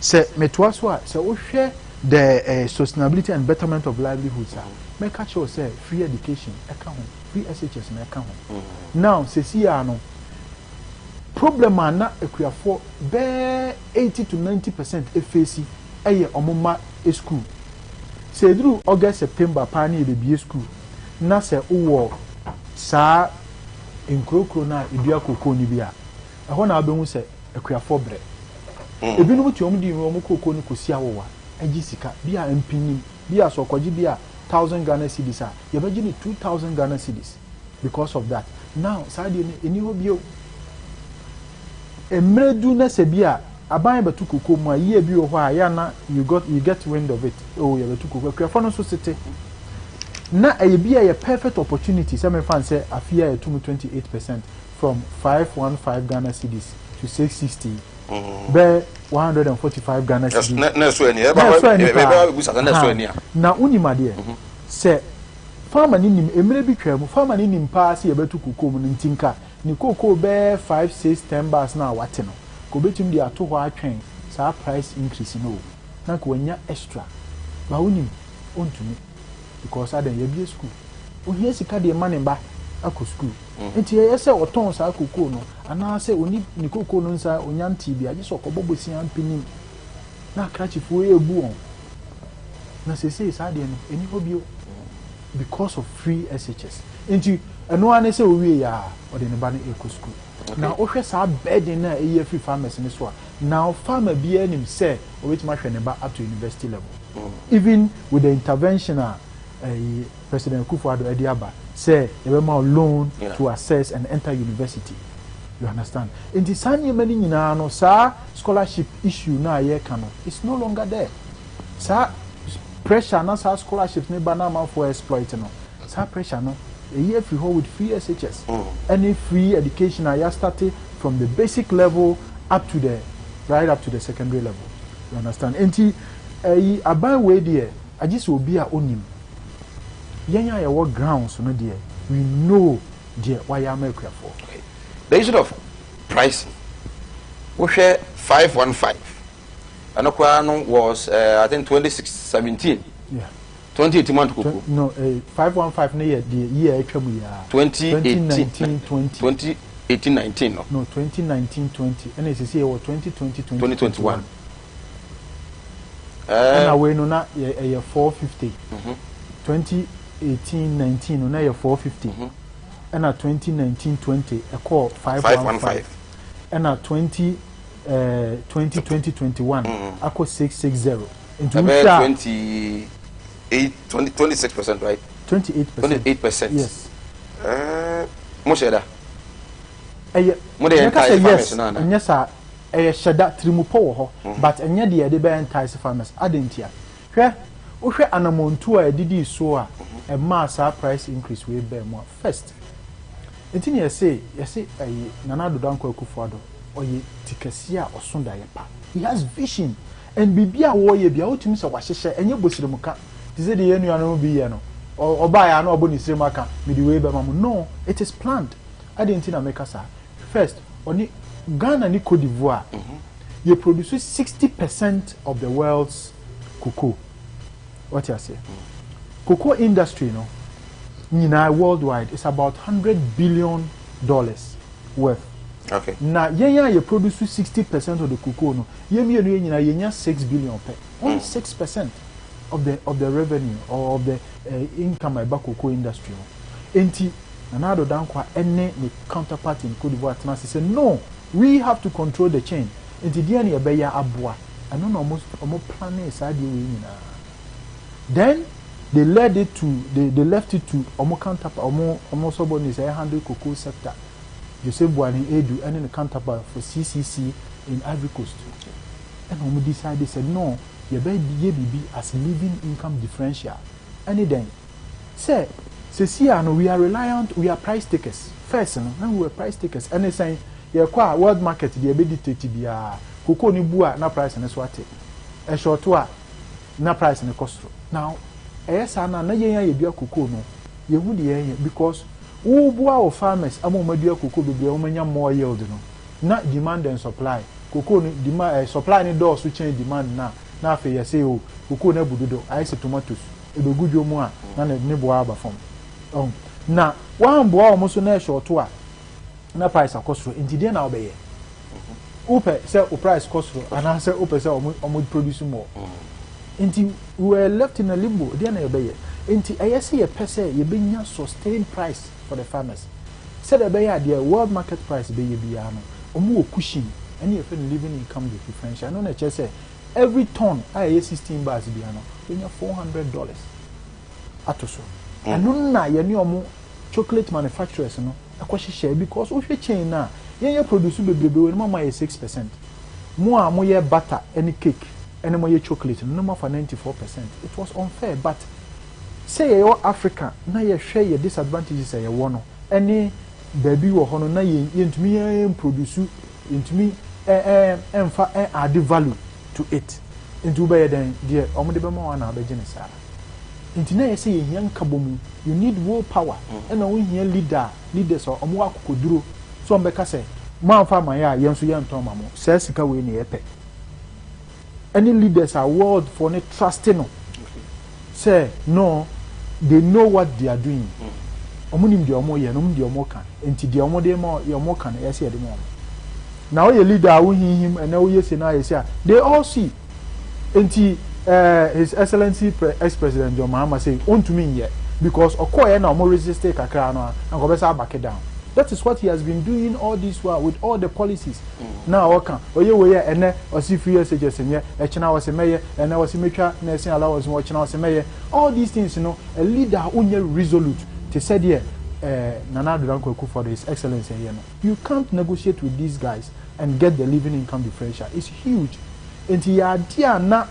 F: say metwaso a say wo hwe the sustainability and betterment of livelihoods make sure say free education e ka ho free SHS na e ka ho now say see no problem na ekuafo be 80 to 90% efesi eye omoma school say through August September pani e be school na say wo sa enkrokro na edua kokoo ni bia eho na abehu say ekuafo bre ebinu muti omdi mu kokoo ni kosi awowa agi sika bia empinim bia so kwaji bia 1000 Ghana cedis a ye beji ni 2000 Ghana cedis because of that now sadi eni hobio emredu na se bia aban betu kokoo mu a ye bi wo ho a ya na you get wind of it oh ye betu kokoo kwafo no so sete na e bia ye perfect opportunity say me fan say afia ye 28% from 515 Ghana cedis to 660 be 145 Ghana cedis
B: na so eni e ba busa na so eni
F: na unimade say farmer ni nim emre bi twam farmer ni nim pa se ye betu kokoo mu ntinka ni kokoo be 5 6 10 bars na wate no ko betum dia to ho atwen sa price increase no na ko nya extra ba unim ontumi because adan ye bi school ohia sika de mane ba akọ school enti ye se oton sa kokoo no ana se oni ni kokoo no nsa onyanti bi age so kobobosi ampinim na krachifu ebu on na se sa de no eni hobio because of free SHS enti eno ane se owie ya ode ne ba na eco school na ohwe sa burden na eye free farmers ni so now farmer bi anim say obetima hwe ne ba up to university level even with the intervention President Kufuor Ediaba say you ma loan to access and enter university you understand in the same many nyina no sa scholarship issue na ye ka no it's no longer there sa pressure na sa scholarships ne ba na man for exploit no sa pressure no a year free with free SHS any free education I started from the basic level up to the right up to the secondary level you understand enti aban we there I just will be a onim yenya ya work grounds no there we know there why am I for
B: okay the issue of pricing we share 515 and no was I think 2017
F: yeah
B: 2018 to Kuku.
F: No, 515 near the year
B: 2018 2019 no.
F: No, 2019-20 and it's here 2020-2021. And away no na 450. 2018-19 no na 450. And at 2019-20 a call 515. And at 2020-2021 a call 660.
B: Into 26%, right? 28%.
F: Yes.
B: Mosheda.
F: Yes. And yes, sir. Sheda trimupo ho, but enya de be entice farmers. Adentia. hwɛ wohwɛ anamontu a edidi so a mass price increase we bear more first enti ne say nana dodanko akufuado oye tikasi a osunda yepa he has vision and bibia wo ye bia otumi se wahyehyɛ enye bosirimuka dize de yenu anu bi ye no oba ya na oboni sirimaka me di we be mamu no it is planned identity na make us first oni Ghana ni Cote d'Ivoire you produce 60% of the world's cocoa. What you say? Cocoa industry, no, worldwide is about $100 billion worth.
B: Okay.
F: Now, you produce 60% of the cocoa, no, you 6 billion per. Only 6% of the revenue or of the income by cocoa industry. Enti, another dankwa any counterpart in Cote d'Ivoire say no, we have to control the chain. Enti dia ne be ya aboa. I don't know almost planning side we then they left it to omo counterpart omo somebody say handle cocoa sector. Joseph Boani Edu and the counterpart for CCC in Ivory Coast. And omo decided they said no, you better be as living income differential. And then say we are reliant, we are price takers. First, no, we were price takers. And they say yeah, kwa world market the ability bia cocoa ni bua na price na swate e short wa na price na cost now sana na yen ya bia cocoa no ye hu de yen because wo bua o farmers amomadu cocoa bebre o manya more yield no na demand and supply cocoa ni demand supply ni door so change demand na afa ye say o cocoa na bududo ice tomatoes e be gudwo mu a na ne bua aba fom na wan bua o mo so na short wa na price cost into there now be upe say o price cost and I say upe say o produce more into we were left in a limbo there na be into I say a per se you benya sustained price for the farmers said the be the world market price be you be ano omo cushion any of living income differential no na say every ton I 16 bars be ano benya $400 atoso and no na ye ni omo chocolate manufacturers no akwahye because we chain na yen produce bebrebe we mama 6% mo a mo ye butter any cake any mo ye chocolate no more for 94%. It was unfair, but say your Africa na ye share your disadvantages ye wono any baby wo hono na ye ntumi produce ntumi emfa add value to it into be den de omode be ma wana be gene sara intina ye say ye nkabomu you need willpower and na we here leaders or omo akokoduro so mbeka say man farmer ya yenso ye nton mamo say sika we ne yepe any leaders are world for ne trusting no say no they know what they are doing omo nim de omo ye no nim de omo kan enti de omo de ma ye omo kan ye say de mo now your leader we him and now you say na ye say they all see enti His Excellency ex-President John Mahama say to me yet because okoye na mo resist kakra no and go besa back it down. That is what he has been doing all this while with all the policies. Now oka oye we ene osi free suggestion ye e china was meye ene was metwa nursing allowance mo china was meye all these things, you know, a leader only resolute to say there Nana Dodanko Akufo-Addo, His Excellency here no. You can't negotiate with these guys and get the living income differential. It's huge. And the idea na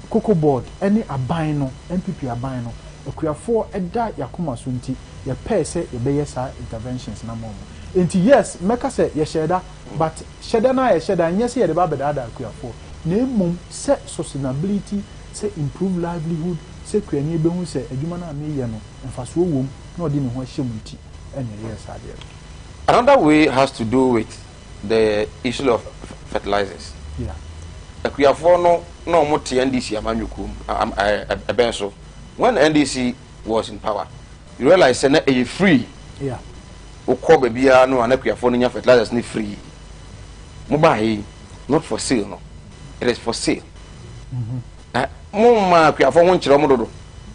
F: cocoa board any abino MPP abino okuafo eda yakoma so nti ye pay say ye be sa interventions na mom nti yes meka say ye sheda but sheda na ye sheda nya say ye de ba beda da akuafo na emum say sustainability say improve livelihood say kwani be hu say adwuma na me ye no mfaso wom na odi ne ho ahyem nti ene yes ade.
B: Another way has to do with the issue of fertilizers.
F: Yeah.
B: No NDC Abenso. When NDC was in power, you realize that it's free.
F: Yeah.
B: Okobe bia no anakuafo fertilizers ni free. Mobile not for sale no. It is for sale. Mumma kuafo won kire omododo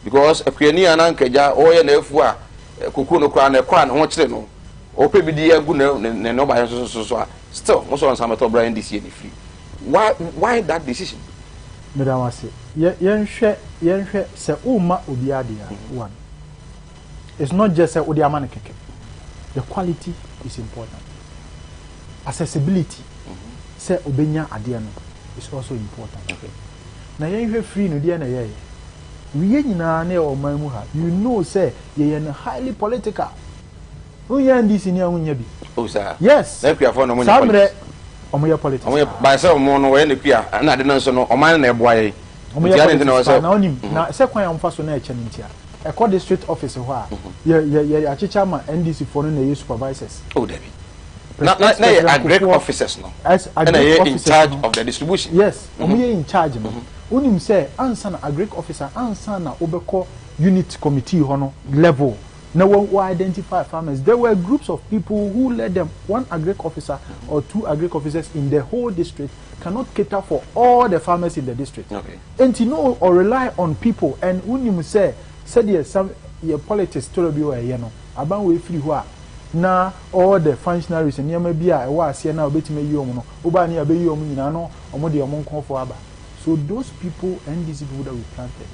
B: because akuani anankaja oye na efu a koku no kwa na ho kire no. Ope bi di agu na no ba so still most on some top brand NDC ni free. Why that decision?
F: Madam Wase, yenhwe se uma obi ade one. It's not just a odi amane keke. The quality is important. Accessibility. Se obenya ade no is also important.
B: Okay.
F: na yen free no dia na ye we nyina na o man mu ha you know say ye highly political unya ndc ni ahunya bi
B: oh sir
F: yes
B: na kua for no mo
F: samre omoye politics
B: omoye by say mo no we na kua na de no so no o man na eboa ye
F: omoye politics na onim na se kwan amfa so na eche ntia e call district office ho a ye achicha ma ndc for no na ye supervisors
B: oh debi na Agric officers no and they in charge of the distribution
F: yes omoye in charge no unim say ansa na Agric officer ansa na obeko unit committee ho no level. Now, we identify farmers. There were groups of people who led them. One Agric officer or two Agric officers in the whole district cannot cater for all the farmers in the district.
B: Okay.
F: And to know or rely on people. And when you say some your politics to be aware, you know, about we free who now all the functionaries and Yamabia, was here now, bet me you no, Obani abe you no, or more the among for Abba. So those people and these people that we planted,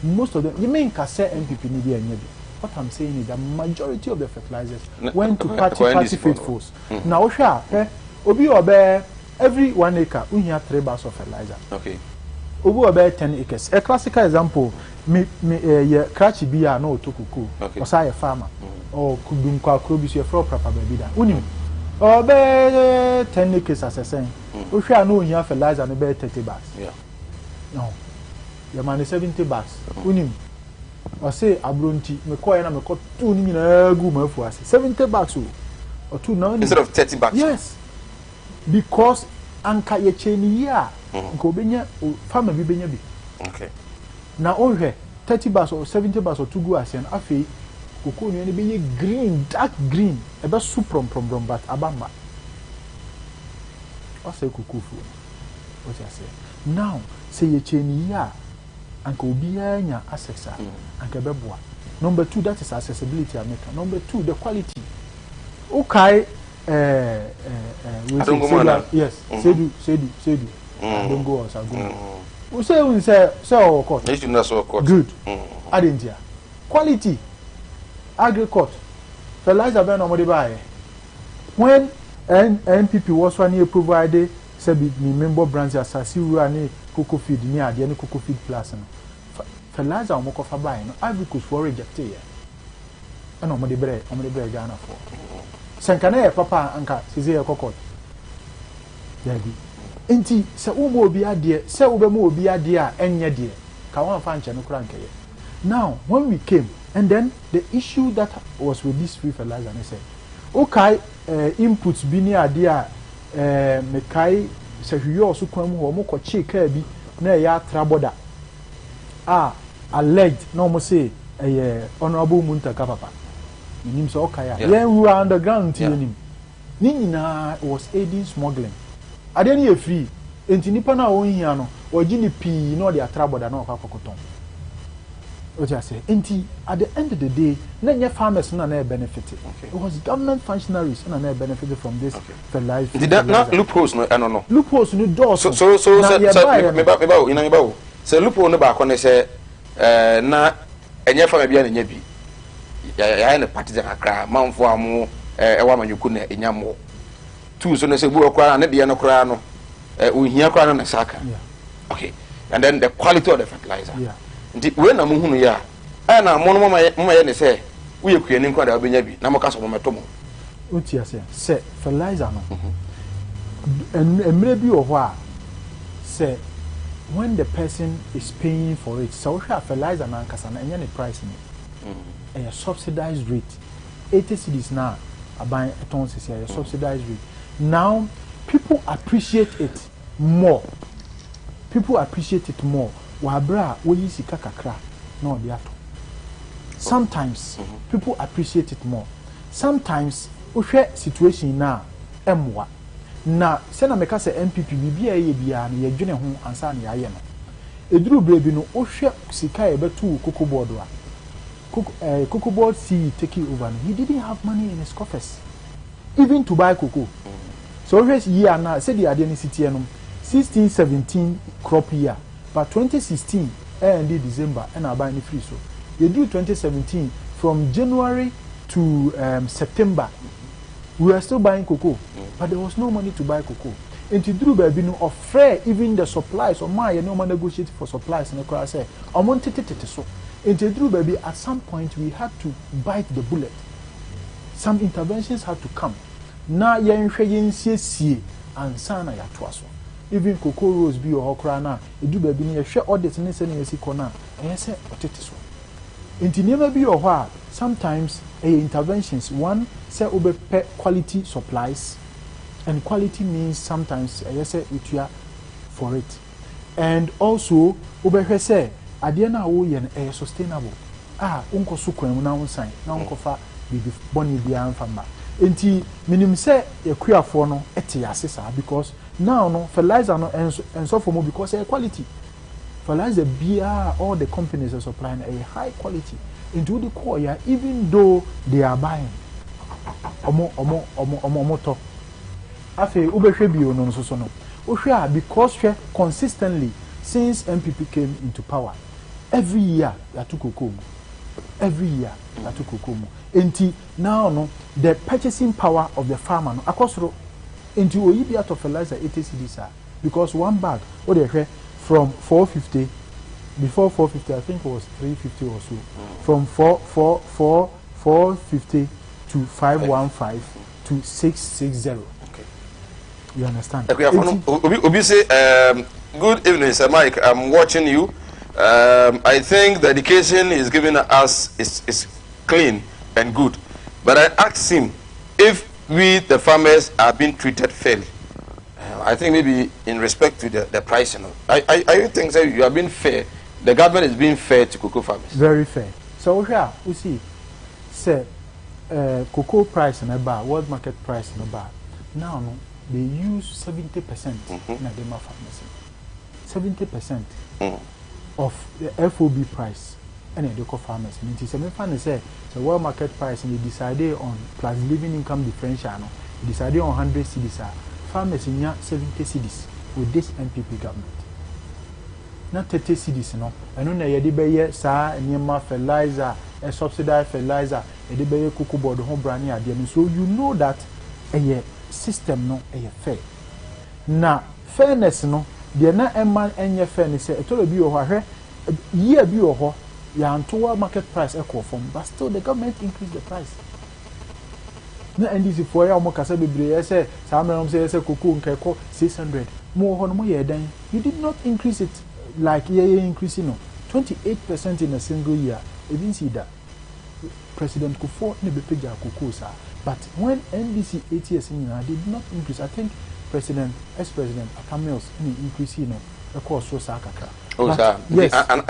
F: most of them, you mean Kase MPP Nidia and what I'm saying is the majority of the fertilizers went to party faithfuls. Now, Obi Obe, every 1 acre, we have 3 bags of fertilizer.
B: Okay.
F: Obi Obe 10 acres. A classical example, Krachi Bia no Tokuku, or say a farmer, or Kudunka Krobis, your floor proper baby. Unim. Obe 10 acres as I say. We shall know you have fertilizer and about 30 bags.
B: Yeah.
F: No. Your man is 70 bags. Unim. I say Abronti, me call and me call 2 ni na gu ma fu ase 70 bags or 2 now
B: instead of 30 bags.
F: Yes, because anka ye cheni ya go benya farmer bi benya bi.
B: Okay.
F: Na onhwe 30 bags or 70 bags or 2 gu ase na afei koko ni benye green, dark green e be su from but abamba o say koko fu o say now say ye cheni ya anka obiya nya access anka beboa. Number 2, that is accessibility America. Number 2, the quality. Okay, yes, Sedu. Don't go as I go. We say so court. Good. Adentia. Quality. Agricot. Fertilizer ben no buy. When NPP was one year provided say me member brands asasi ru cocoa feed ni ade ni cocoa feed plus no fertilizer o moko fa buy no Agric for reject here and o mo de bre Ghana for senkana e papa anka seze e kokot yabi enti se wo mo obi ade se wo be mo obi ade a enye de ka wan fa nche no kura nkeye. Now when we came and then the issue that was with this free fertilizer and say okay inputs bi ni ade a mekai se hwiyo so kwan mu ho mo ko che ka bi na ya traboda alleged no mo say honorable Muntaka papa nim so okay yeah we were underground till nim ni nyina was aiding smuggling ade ni e free enti nipa na won hia no ogi ni pii no de atraboda na okakokoton o just say enti at the end of the day na nya farmers na benefit. It was government functionaries na benefited from this fertilizer.
B: Did that not loopholes no no
F: loopholes no doors
B: so me ba say loophole no ba ko ne say na enye farmer bia na nya bi ya na party akra manfo amo wa manyuku na enyamo tu so no say bu okra na de no kra no ohia kra no na saka. Okay, and then the quality of the fertilizer. Nti we na muhunu ya na mo no mama ye ne se wo ye kuani nkwa da obenya bi na mo ka so mo meto mo
F: uti ase se fertilizer no emre bi o ho a se when the person is paying for it so we have fertilizer na nkasa na enye ne price ni a subsidized rate 80 cedis na aban ton se a subsidized rate. Now people appreciate it more. Wabra we sika kakra no de ato. Sometimes people appreciate it more. Sometimes ohwe situation na emwa na se na meka se MPP bibia ye bia na ye dwene ho ansa na yaye no eduru brebi no ohwe sika e betu cocoa board wa cocoa board see taking over. He didn't have money in his coffers even to buy cocoa. So ohwe year na se the ade ni sitie no 16-17 crop year. But 2016 and December and I buy any free so they do 2017 from January to September we were still buying cocoa but there was no money to buy cocoa. Into Drew baby no offer even the supplies or my no man negotiate for supplies and I say I wanted it so. Into Drew baby at some point we had to bite the bullet. Some interventions had to come. Na yen see and sana ya twaso. Even cocoa rose be or crana, it do baby near share audit and sending a corner, and I say so. Into never be or what sometimes interventions one say over quality supplies. And quality means sometimes I say it for it. And also, over say, Adiana Oyen a sustainable. Unko Sukwen now sign, now unko fa be bonny bian famba. Enti minim say a queer for no etiasisa because now no fertilizer no and so for more because a quality. Fertilizer beer all the companies are supplying a high quality into the core, even though they are buying omo afe ubehwe bio no so no ohwe because consistently since MPP came into power every year ya to kokomu enti now no the purchasing power of the farmer no akosoro enti oyibi out of fertilizer 80 cedis because one bag o dey from 450 before 450 I think it was 350 or so from 450 to 515 to 660. You understand?
B: Obi say, good evening, Sir Mike. I'm watching you. I think the education is given us is clean and good. But I asked him if we, the farmers, are being treated fairly. I think maybe in respect to the price. You know, I think that you are being fair. The government is being fair to cocoa farmers. Very fair.
F: So here we see, say, cocoa price in a bar, world market price in a bar. Now, no. They use 70% in a demo pharmacy. 70% of the FOB price and the cocoa farmers. And it is a fan say the world market price and they decided on plus living income differential. They decided on 100 cedis. Farmers in 70 cedis with this MPP government. Not 30 cedis, no. I know that you buy sa and fertilizer, a subsidized fertilizer, you buy cocoa board home brand idea. So you know that a system no fair. Na fairness no de na emman enye fairness say etoro bi o hwahwe year bi o ho ya anto market price equal from but still the government increase the price. Na NDC for ya omo kasa bebre say samram say cocoa nkeko 600 mo ho no mo ye dan you did not increase it like ye increase no 28% in a single year. You didn't see that. President Kufuor ne be page cocoa sir. But when NDC 8 years in did not increase, I think ex-president Akamils increase, of course, so Sakaka.
B: Oh, sir. Yes. And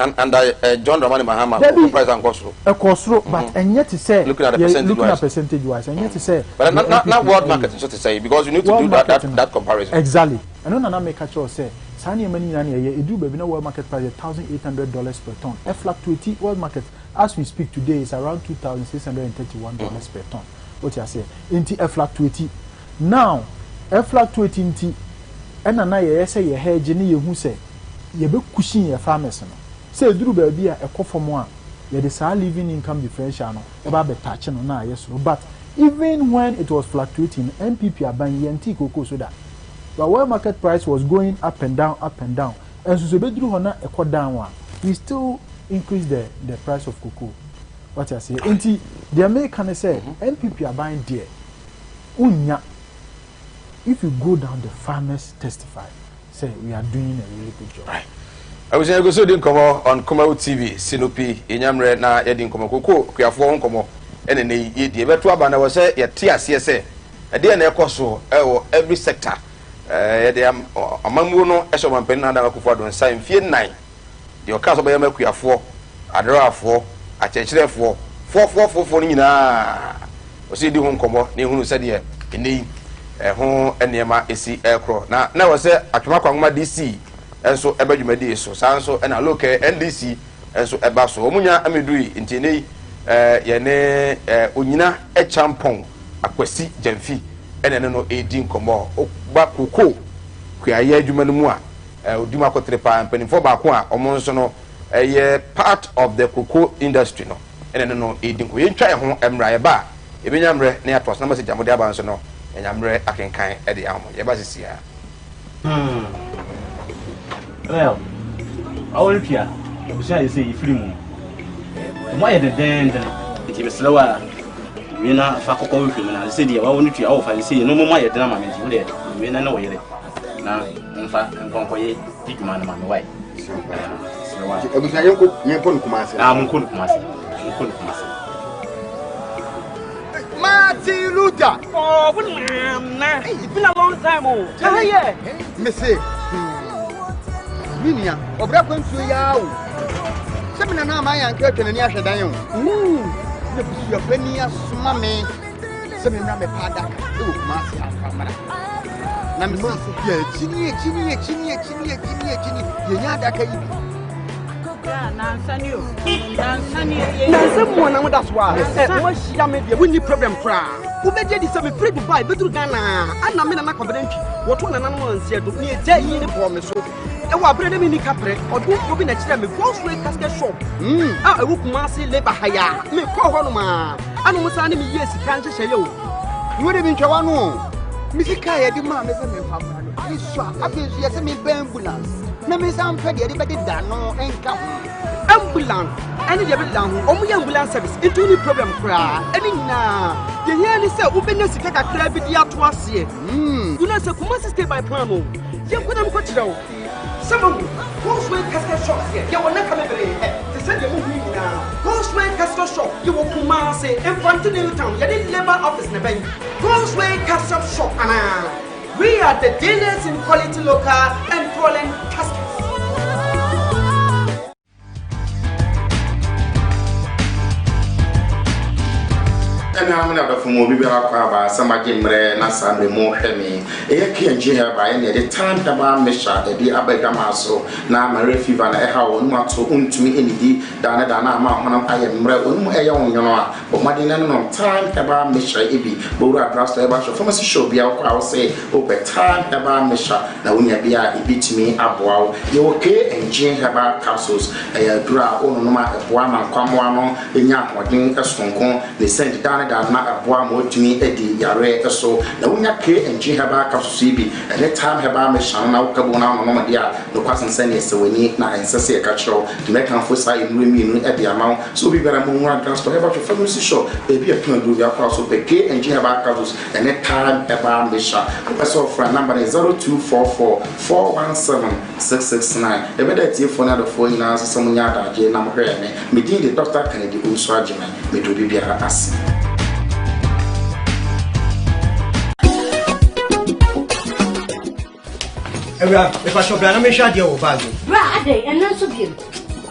B: John Dramani Mahama, price and cost.
F: Of course, but and yet to say, looking at percentage wise, and yet to say,
B: but not world market, so to say, because you need to do that comparison.
F: Exactly. And then I make a choice say, Sanya money it do be no world market price $1,800 per ton. A fluctuating world market as we speak today is around $2,631 per ton. What you say? Inti a fluctuating. Now, a fluctuating tea, and I say your hair, Jenny, who say, you be cushion your farmers. Say, Drew baby, a coffee one, you decide living income differential, about the touching on now, yes, but even when it was fluctuating, MPP are buying tea cocoa soda. But world market price was going up and down, and so Bedru Hona a quad down one, we still increase the price of cocoa. What I say, Inti, the American say, MPP are buying dear. Unya, if you go down, the farmers testify, say we are doing a really good job. Right.
B: I was going to do on Kumawood TV, Sinopi, Inyamre, na Edin Komoko, Kuyafuan Komo, and then the Betua Bana was a TSA, a DNA coso, every sector. Among Muno, Eshoman Penana Kufado, and Sign Fear 9. Your castle by Yamakua 4, Adra 4. I change there for 4 was he doing come near who said here in the home and near my AC aircraft. Now I say at Makwama DC and so ever you may so Sanso and I look at NDC and so about so Munya Amidui in Tine Yane Unina a champon a questi Genfi and then no 18 commo Bakuko Kuya Jumanua Dumako Trepa and Penny for Bakwa or Monsono. A part of the cocoa industry, no, and then no eating. We try home Emra Ba. If you are near to us, number 6 Jamuda Bansono, and I'm I can kind at the arm. Yabasisia.
G: Well, I will hear. You say free moon. Why the den? It is slower. We na fa kokko we film na say dia wa wonu tua wo fa say no mo ma ye dena ma me ji we na wo yere na mfa nkonko ye diguma na ma me wai slower
B: ebusa yenko Kumasi
G: mun Kumasi
B: Martin Luther.
H: Oh, nah. It's been a long time. Oh, yeah.
B: Missy. Minia, obra kwensu yawo. Semina na ma yan ka twene ni ahwedan yo. Na busu ya pani asoma me. Semina me pada ka. E wo Kumasi afamara. Na me se ya chini. Ye nya da ka yi.
H: Nansanio. Nansanio na mo that's why. Wo shia me we need problem fra. Wo be je di se me free Dubai be duru Ghana. Ana me na confident. Wo to na nanu ansia do. Ni eja yi ni bo me so. E wa bre de me ni kapre. Odu obi na kire me go straight casket shop. Ah e wo Kumasi labor hire. Me ko ho no ma. Ana mo sa na me yes kan hye yo.
B: Wo de bi ntwa no. Misika ye di ma me se me fa ma no. Isu abezu ye se me ambulance. Na me sam fe de be da no enka
H: ambulance any de be down omo ye ambulance service into any problem kra any na ye here ni say ubenya sika kakra bi dia to ase you know say Kumasi stay by plan o ye kwadam ko kira o some who's when casket shop here ye wona come bere they say ye mo hu ni na who's when casket shop ye wo Kumasi infantile town ye the labor office na ben who's when casket shop ana we are the dealers in quality local and Poland caskets.
B: I'm not a form of Biba, somebody na Sunday more hemi. A can't hear by any the time the bar mesha, the Abegamaso, now my refuge and a how not to to me any day, Dana I am a young but my dinner no time the bar mesha, Ibi, Bora Brasta, a bunch of pharmacy show be out, I'll say, over time the bar mesha, now when you be a bit me up wow, you okay and Jane Haba capsules, a dra on no matter one and Quamuano, the young one, a strong con, they sent down. Na aboa mo tumi edi yare eso na wonya ke enji haba kapsusu bi any time haba me shan na wokabo na no dia no kwasense ne sewani na ensese e ka kiro to make am for sai nru mi nu edi amaw so bi bera mo nwa transport haba to family show e bi e tun do ya kwa so be ke enji haba kapsusu any time haba me shan so for number 0244 417 669 e be that tie phone na the phone na so mo nya da je na mo hwe me din the Dr. Kennedy Unso Agime me do bi bia as
I: if I shop, I'm sure you're bad.
J: Brad, and not so good.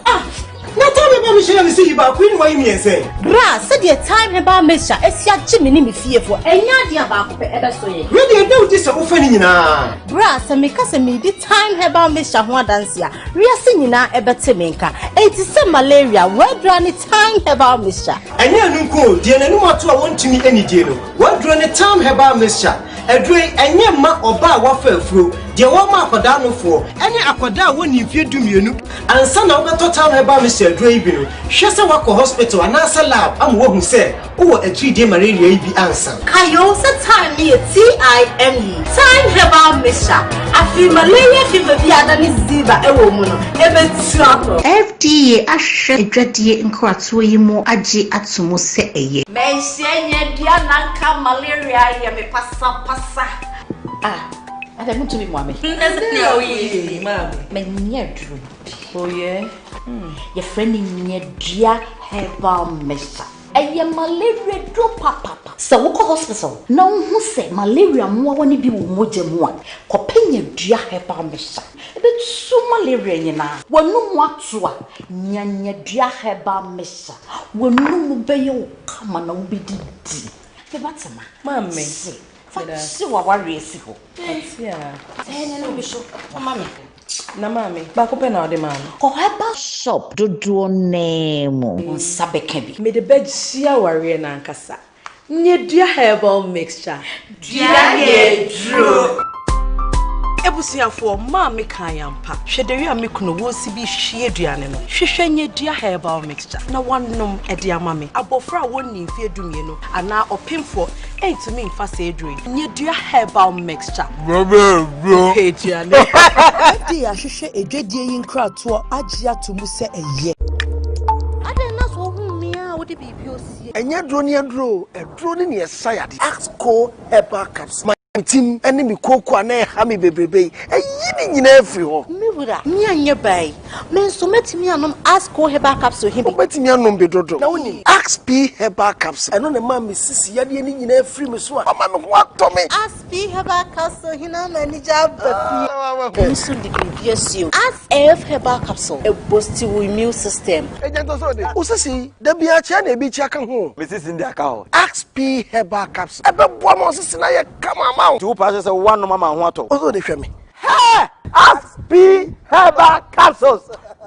I: Now tell me about Michelle and see about Queen. Why me say?
J: Brad, said your time about Misha, as your Jimmy me fearful, and Nadia about ever so.
I: Really, I know this offending now.
J: Brad, and make us a me time about Misha one dance here. We are singing now a better maker. It is some malaria, where drawn time about Misha.
I: And you know, dear, no more to want to me any deal. What drawn a time about Misha? A drink and your ma or bar waffle through. Dear one mark or down for any aquada when you fear do me and son of the total about Mr. Draven. She's a walk hospital and answer lab. I'm what who said, oh, a 3-day malaria be answer.
J: Kayo said time near TIME. Time about Misha. I feel malaria fever the other is Ziva a woman. Ever trouble.
K: FDA ashe dwadie nkwato yi mo agi atomo se eye.
J: Men say dia nanka malaria ya me pasa. I don't want to be mommy.
L: No, easy, mommy.
J: Men true.
L: Oh, yeah?
J: Your friend in your dear herbal mesha. And your malaria drop papa. So, what hospital? No, who said malaria more when you be more than one. Copin your dear herbal mesha. But so malaria, you know. When no more to Nyan dear herbal mesha. When no bayo come and be did. What's a man?
L: Mammy.
J: So what worries you?
L: Yeah.
J: Mammy.
L: Na mami, back open now the man.
J: Herbal shop do name on Sabekebi.
L: Me the bed share warrior nankasa. Nye dear herbal mixture.
J: Dear Drew.
L: Ebusiafo ma me kan yampa. Hwederi a me kuno wo si bi hwie aduane no. Hwehwenye dua herbal mixture. Na wanom ede ama me. Abofra wonni mfie dumie no ana opemfo entumi mfa se edure. Nye dua herbal mixture. Bro. Aduane. Ade ya hwehwe edwadie yi nkrato agye atomu se eye.
J: Ade na so hu me a wo de bibi osie.
M: Enya dro ni esayade. Axco herbal capsule. Team enemy koko na ha me bebrebe eyi ni nyina afiri ho
J: me wura me anye bai me nso metimi anom Axco herbal capsule he bi
M: metimi anom bedodo na woni XP herbal capsule eno na ma me sisi yade ni nyina afiri me so a mama me ho ato me
J: XP herbal capsule he na mani jabba nso di bibi asio XF herbal capsule e boost your immune system
M: ejento so de usisi da bia chia na ebi chia ka ho
B: me sisi ndi aka ho
M: XP herbal capsule ebe boa mo sisi na ye kama
B: tu pass say one no mama ho ato
M: ozo de hwe me
B: hey XP herbal capsules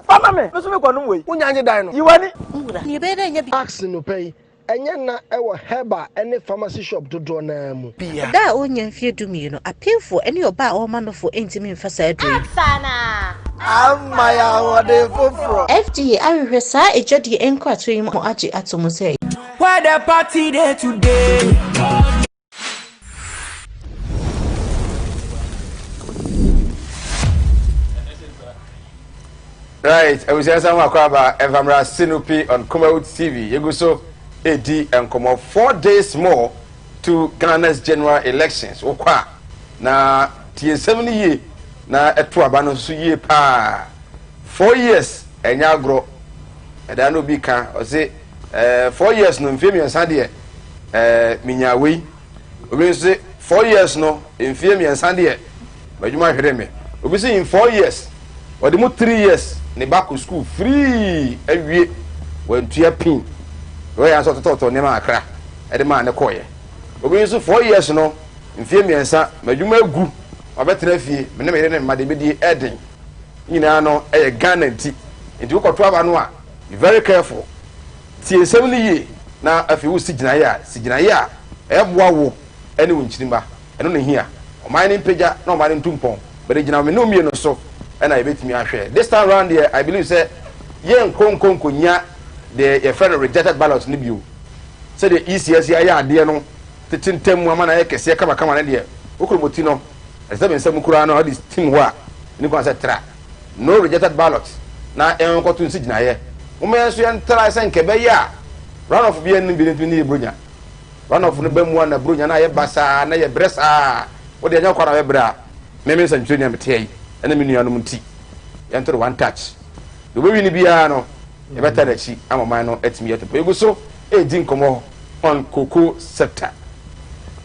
B: fama me so me kwanu we
M: unya anye dan no
B: yiwani
J: ngura ni be na nya bi
M: ax no pay enye na ewo herbal ene pharmacy shop dodo na mu
J: bia da onya mfie dumie no apemfo ene oba o manofo entimi mfasa adru
M: afana amaya wode foforo
J: FDA ahwehwe sa ejodi enkrato yi mo age atomu say
A: where the party day today.
B: Right, I was saying something about Evamra Sinupi on Kumawood TV. You go so AD and come 4 days more to Ghana's general elections. Okwa na tie 70 years na eto abano so ye pa 4 years enya agro eda no bi kan o say 4 years no mfie mi ansa de minya wei obi say 4 years no mfie mi ansa de badwuma hwere me obi say in 4 years or the 3 years ne back to school free awie wantua pin we ya so toto ne ma akra e de ma ne koye obi so 4 years no mfie miensa madwuma agu obetra fie me ne me ne ma de bedi eden nyina no e Ghana nti ukoto aba no a be very careful tie 70 ye na afi wo sigina ya e boa wo ene wo nchirima eno ne hia o man ne peja na o man ntumpon be gina me no mie no so and I bet me share. This time around here, I believe say yen konkonya the friend rejected ballots ni biu. Say the ECS ya de no tintem mu ama na ye kese kama na de. Okromoti no. Ese be nsem kura no this team ho a ni kwa say tra. No rejected ballots. Na en ko tun si gina ye. Mo me so yen tra say nke be ya. Run off bi en bi ni bronya. Run off no be mu na bronya na ye basa na ye bresa. Wo de nya kwa na ye bra. Me me san twenya mete ene me nuanu nti enter one touch the way we ni bia no e better da chi amaman no atimi yeto egu so e di nkomo on cocoa sector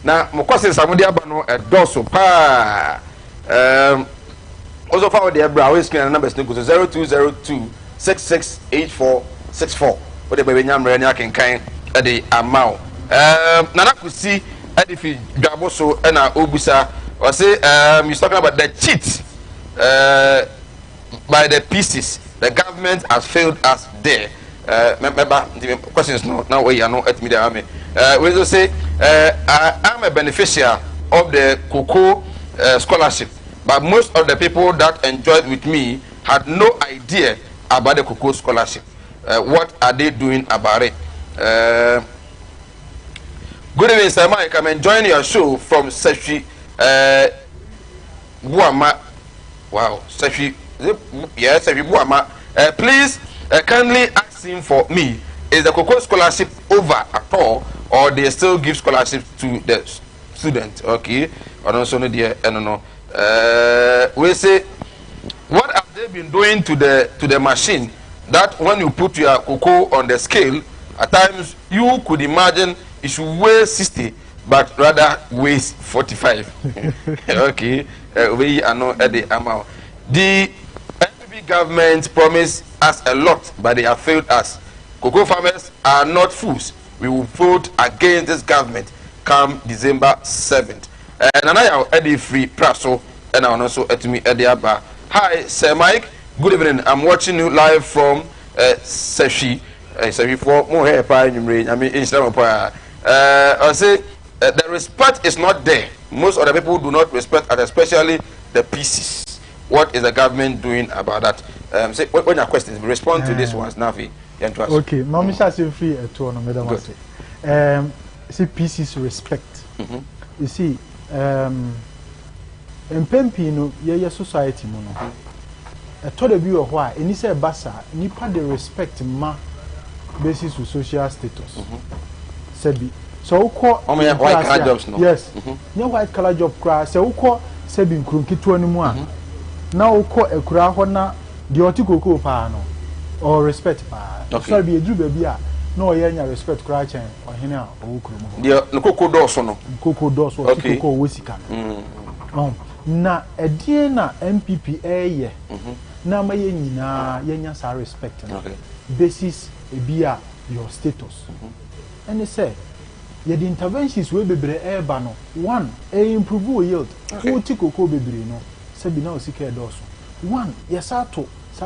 B: na mokose samudi aba no doso pa also for the bra we screen numbers no go 0202668464 what the baby nyamre ni akenkan e dey amount nana kusi e dey fi dwabo so e na obusa or say you talking about the cheat by the pieces the government has failed us there. Remember the questions now we are not at me there. We will say I'm a beneficiary of the cocoa scholarship, but most of the people that enjoyed with me had no idea about the cocoa scholarship. What are they doing about it? Good evening, Sir Mike. I'm enjoying your show from Seshi Buama. Wow, Sefi, yes, Sefi Buama. Please kindly ask him for me. Is the cocoa scholarship over at all, or they still give scholarships to the students? Okay, I don't know dear, I don't know. We say, what have they been doing to the machine that when you put your cocoa on the scale, at times you could imagine it should weigh 60, but rather weighs 45. Okay. We are not at the amount. The NPP government promised us a lot, but they have failed us. Cocoa farmers are not fools. We will vote against this government come December 7th. And I am Eddie Free Praso, and I also at me Eddie Abba. Hi, Sir Mike. Good evening. I'm watching you live from Seshi. Seshi for more hair pie. I mean, Instagram. I say the respect is not there. Most of the people do not respect, and especially the pieces. What is the government doing about that? Say, when your questions, respond to this one, Navi.
F: Okay, Mama Shasi free at two, Madam. See, pieces respect. You see, in Pempino, your society, mono. I told you why, and he said, Bassa, Nipa de respect ma basis of social status. Sebi. So, call
B: white collar jobs, no?
F: Yes, no white collar job crash, so call Sebi Krunkitu anymore. Now, call a crahona, the Otiko Pano, or respect pa. So, be a Jew baby. No, yeah, respect crash or Hina or Krumo. The Coco Dawson, Coco Dawson, okay, Coco Wisican. Na a dear na MPP ye. Na my yenya sa respect. Basis a beer your status. And they say, the interventions will be bre bano. One, improve yield. Who tico be no. Sabi now secure dorsal. One, yes, sa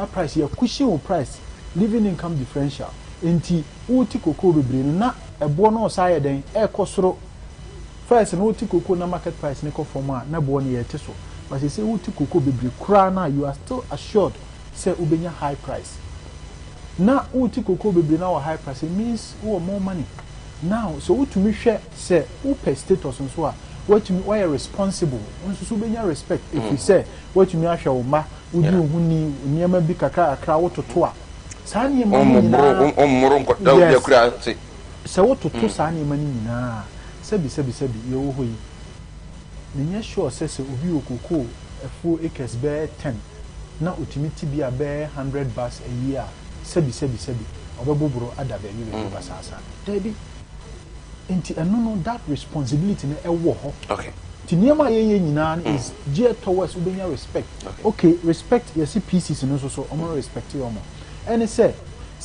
F: price, your cushion price, living income differential. Enti uti koko bebre na ebo na osaya den e kosoro first na uti koko na market price ne ko form a na bo na yete so but say uti koko bebre kura na you are still assured say ubenya high price na uti koko bebre na high price it means more money now so utumi hwe say upe status so a watumi why responsible onso so ubenya respect if you say watumi ahwe wo ma udi ohuni niam bi kakra akra wototo a Sani mani so what to Sani mani na sebi yo hoyi nenye sure say obi okoko a full acres bear 10 na ultimate be a bear 100 bus a year sebi obebobro ada be you basasa debi enti eno that responsibility na ewo ho okay tiniema ye nyina is geared towards ubenya respect okay respect yes pieces no so omo respect you omo and say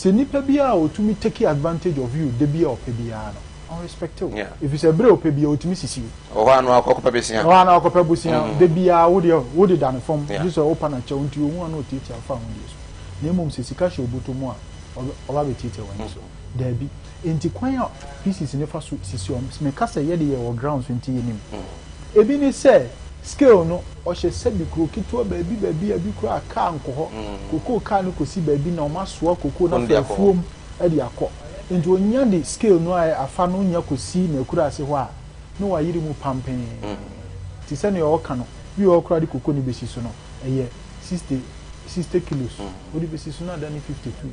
F: nipa bia otumi take advantage of you de bia opebia no on respect you if you say bre opebia otumi sisi o ha no akokopa besia o ha na akokopa besia de bia wo de dan form just open na che unti o na otiti afa ho de so na emom sisika she oboto mu a oba betiti wani so da bi enti kwan a pieces ne fa so sisi o me kasa ye de ye wo grounds nti yenim ebi ni say scale no o she sabi kro kitu baabi abi kro aka anko koko ka no kosi baabi na o maso koko na fafuom e de akọ enti onya de scale no afa no nya kosi na kura ase ho a no wa yiri mu pampen ti se ne o ka no bi o kura de koko ni besi so no eye 60 kilos o de besi so na da ni 52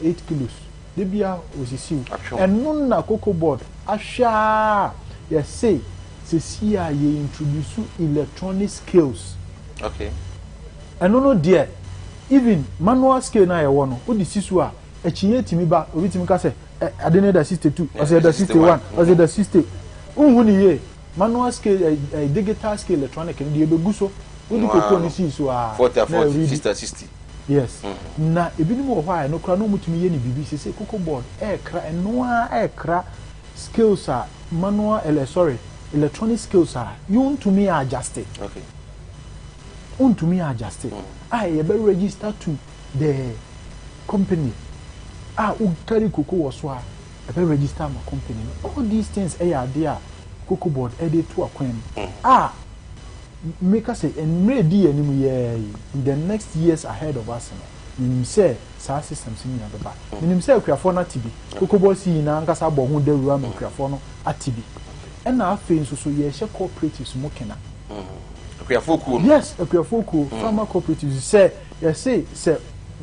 F: 8 kilos de bia osisi and no na koko board ahwa ye say Sia ye introduce electronic scales. Okay. And no dear, even manual scale na ye wono. O di sisu a echiye timi ba obi timi ka se adene da 62, o se da 61, o se da 60. Unhu ni ye manual scale digital scale electronic ni de beguso. O di kokko ni sisu a 40 60. Yes. Na ebini mo hwa no kra no mutumi ye ni bibi se kokko board kra eno scales a manual electronic skills are you to me adjust it. Okay. To me adjust it. I be register to the company. U carry cocoa was wa. I be register my company. All these things are there. Cocoa board edit to a make us say and ready in the next years ahead of us. Say sa system sini na beba. Minim say okuafo na tibi. Cocoa board si na nkasa bo hu de wura okuafo no atibi. And now, so ye share cooperatives mokena. Yes, a farmer cooperatives say,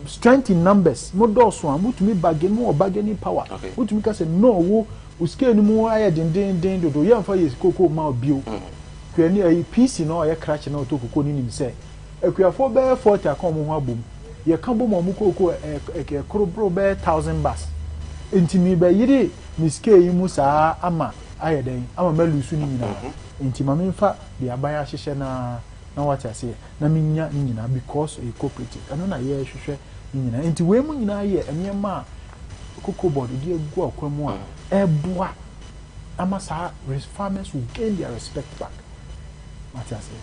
F: strength in numbers, more doors one, would to me bargaining power. Would to me say, no, we scale no more higher than do young for his cocoa mouth bill. Can a piece in all a crash and auto cocoa in him say, if we are 4 bear 40 a common boom, ye come boom or muco a crowbro bear 1,000 bus. Intimi by yidi, Miss K. Musa ama. Aye den ama malusu ni nyina enti ma memfa de abaya hyehye na what I say na menya ni nyina because a cooperative ano na ye hwehwe ni nyina enti we mu nyina ye emiema cocoa board de egu akwamu a eboa ama sa farmers will gain their respect back what I say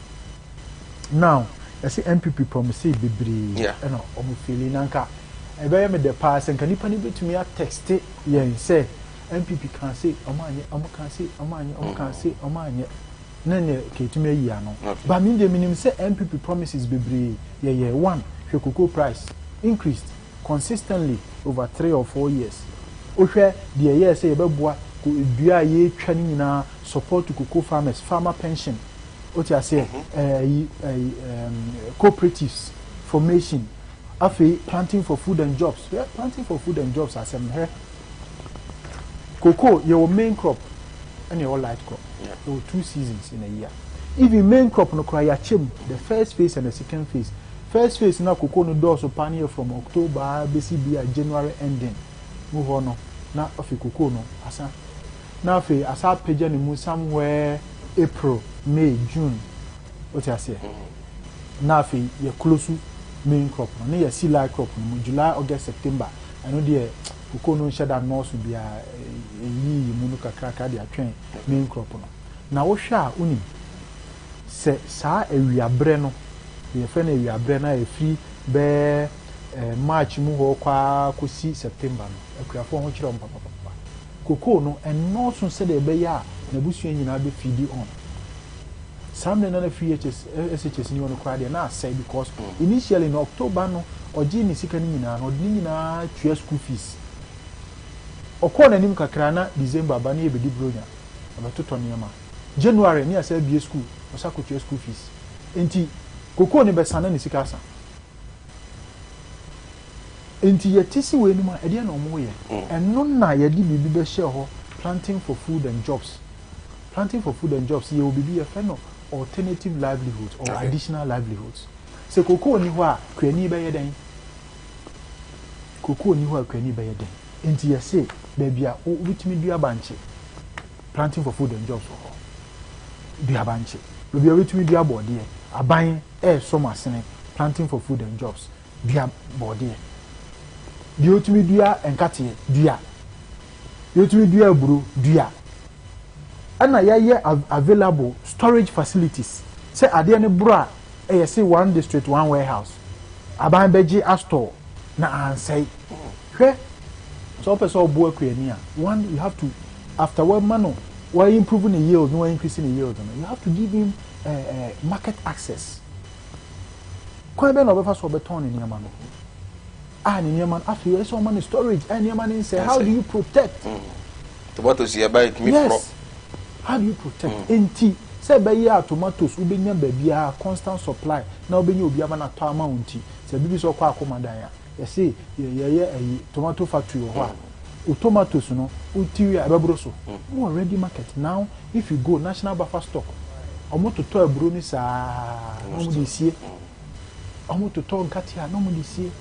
F: now I see MPP promise bibiri no omo feel nanka ebe ye me the pass and kanipa ni betumi a text ye say MPP can say omanye can say omanye can say omanye nene ketime yi ano but me dey minimum say MPP promises bebre yeah one hwe cocoa price increased consistently over 3 or 4 years ohwe the year say yebeboa dua ye twa ni nyina support to cocoa farmers farmer pension what you say cooperatives formation afi planting for food and jobs planting for food and jobs asem here cocoa your main crop and your light crop there were 2 seasons in a year even main crop no cry achim the first phase and the second phase first phase na cocoa no do so pan from October bc January ending move on na afi cocoa no asa na afi asa page ni mu somewhere April May June what you say na afi ye close main crop no ye see light crop no July August September I know there cocoa no shada nurse bia yi mu no kakra de atwen main crop no na wo hwa uni se sa ewiabre no ye fe na ewiabre na e free be March mu ho kwa kosi September no akuafo ho kire papa cocoa no en nurse se de be ya na busu nyina be feed on some na free SHS ni ono kwa de na say because initially in October no oji ni sika ni nyina no ni nyina twa school fees okọ na nim kakra na December ba na ye be di bronya abatoto niama January ni asa bie school osako twa school fees enti cocoa ni be sana ni sika asa enti ye tisi we numa e de na omo ye eno na ye di bibi be share ho planting for food and jobs ye will be a friend of alternative livelihoods or additional livelihoods se cocoa ni ho a kwani be ye den enti ye say baby a witimi dua banche planting for food and jobs ho dua banche baby a witimi dua body aban so masene planting for food and jobs dua body di witimi dua enkate dua witimi dua buru dua ana ye available storage facilities say ade ne bra say one district one warehouse aban beji a store na ansai hwe so person obo akuani a one you have to after one man why improving the yield no increasing the yield you have to give him market access kwa be no be fa so beton ni niam no ni niam after so man storage niam ni say how do you protect
B: tomatoes here by me
F: yes. How do you protect enti say be ya tomatoes ubenya bia constant supply na ubenya obi ama na to amount say bibi so kwa akomadan ya you say ye tomato factory ho a tomatoes no utiwi ababro so no already market now if you go national buffer stock omo to aburo ni sa omo di sie omo to nkatia no omo di sie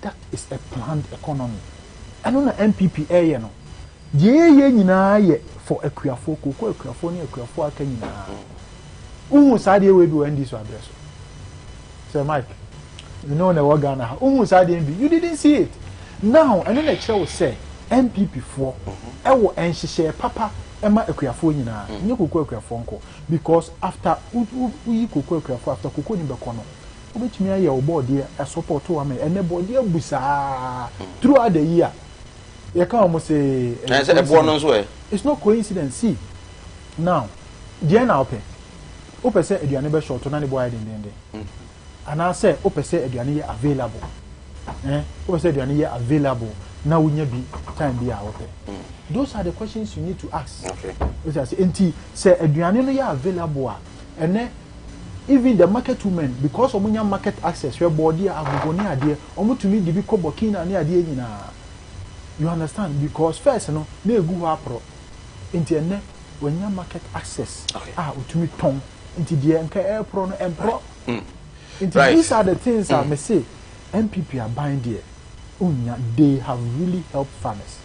F: that is a planned economy and on MPP area no ye nyina ye for akuafo koko akuafo ni akuafo aka nyina uhu sade we bi when this address say Mike you know na wagana uhu sade bi you didn't see it now and then the chair will say MPP for ewo enhihye papa ema akuafo nyina nye koko akuafo nko because after we koko akuafo after koko ni beko no obetumi aye obo de support o am ene body abusa throughout the year you can't almost say it's not coincidence. See now, the na open say eduane be short na ne boy den and I say open say eduane available open say eduane available na wunya bi time bi a open those are the questions you need to ask okay which I say enti say eduane no ya available and even the market women because omunya market access we body agogoni ade omutumi di bi ko bokina ne ade nyina. You understand? Because first, no, they go up into when you market access. Utumi ton into the air pro and pro. These are the things I may say. MPP are buying there. They have really helped farmers.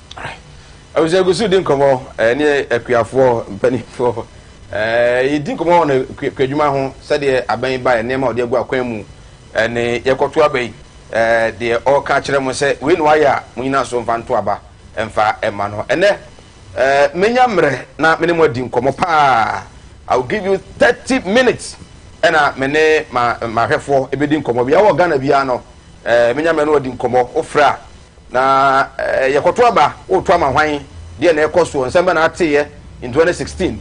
B: I was able to come on near a for penny for. You didn't come on a Kajuma said I buy by a name of the Guaquemu and a Yakotua the all catch them say win wire we na so fan to aba emfa emano ene menyamre na mene modin komo pa I will give you 30 minutes ena mene ma hwefo ebedin komo bia wo Ghana bia no menyamre no odin komo ofra na yakoto aba o to ama hwan de na ekoso nsemba na ateye in 2016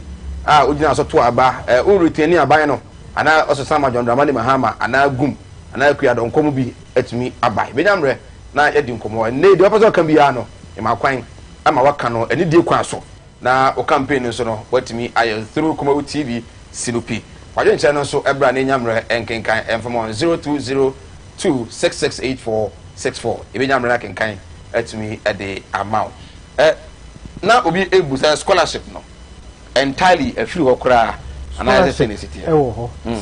B: ujina so to aba o retain aba no ana ososama John Dramani Mahama ana gum ana kuya don komu bi atumi aba benyamre na yedi nkomo ne de opeso kan biya no e makwan ama waka no eni die kwa so na o campaign so no watumi aye through Kumawood TV sinupi wajo nche no so ebra na nyamre enkenkan enfamo 0202668464 ebenyamre na kenkan atumi ade amount na obi ebusa scholarship no entirely a few okra and I say city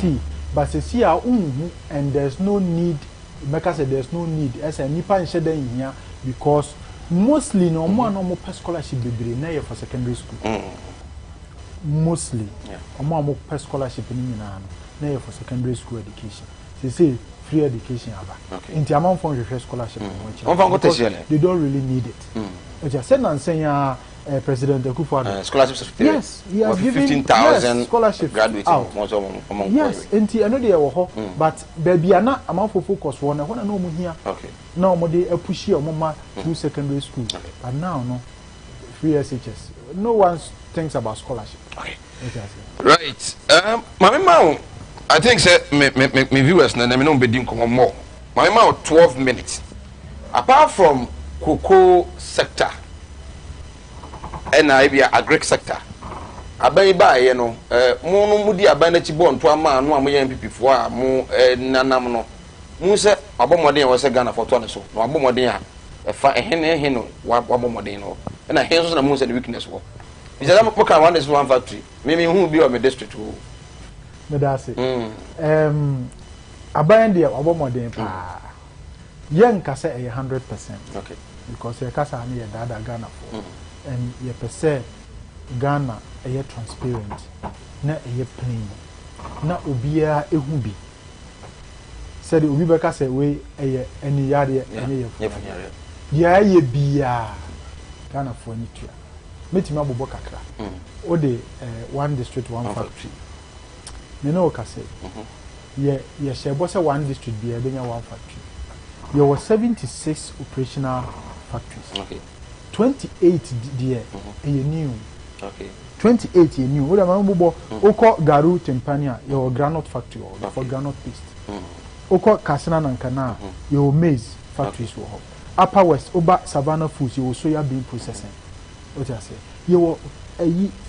F: see but see and there's no need make us say there's no need as a nipa in shedding here because mostly no more no scholarship bebre na for secondary school mostly more scholarship na for secondary school education say free education aba in the amount for scholarship they don't really need it just said and saying President Akufo-Addo
B: scholarships
F: yes he has given
B: 15,000
F: scholarships
B: graduates
F: among yes enti eno de wo but baby ana amount for focus one na no mo hia now mo dey push your mama through secondary school but now no free SHS no one thinks about scholarship
B: right mama ma I think say me viewers na me no be din komo more mama ma 12 minutes apart from cocoa sector and I be agric sector aban ba ye no mo no mudi aban na chi bonto ama no am ye MPP fo a mo nanam no mu se abomodin wo se Ghana foto ne so no abomodin a fa ehene no abomodin no na hen so na mu se the weakness wo is that mo kan one is one factory me hu bi o me district wo
F: me da se aban de abomodin pa yen ka se 100%
B: okay
F: because ye kasa na ye dada Ghana for and ye per se Ghana a transparent na a plain na obia ehu bi said obi beka say we any yare any ya ye bia Ghana for ni tua metima bobo kakra o de one district one factory me no ka say ye shebo say one district bia benya one factory there were 76 operational factories. Okay. 28 there new.
B: Okay.
F: 28 new. What am I bobo? Oko Garu Tempania, your granite factory for granite paste. Oko Kasana Nankana, your maize factories were Upper West, Oba Savannah Foods, your soya bean processing. What I say? Your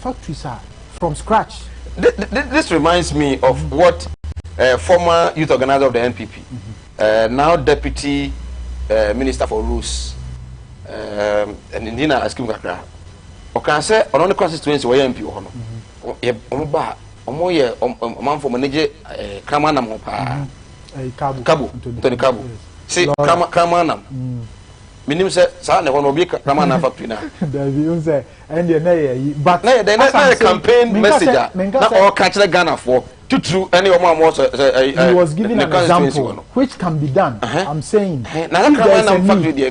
F: factories are from scratch.
B: This reminds me of what former youth organizer of the NPP, now deputy minister for rules, and Indina asking Kakra. Okay, say on the constituency where MP or no. Omoye man for manage Kramanam opa Kabu Tony Kabu. See Kramanam. Minim say sa na wono bi Kramana factory na.
F: There be say and dey but
B: na campaign message na all catch the Ghana for to any of my
F: he was giving an example which can be done. I'm saying
B: na Kramana factory dey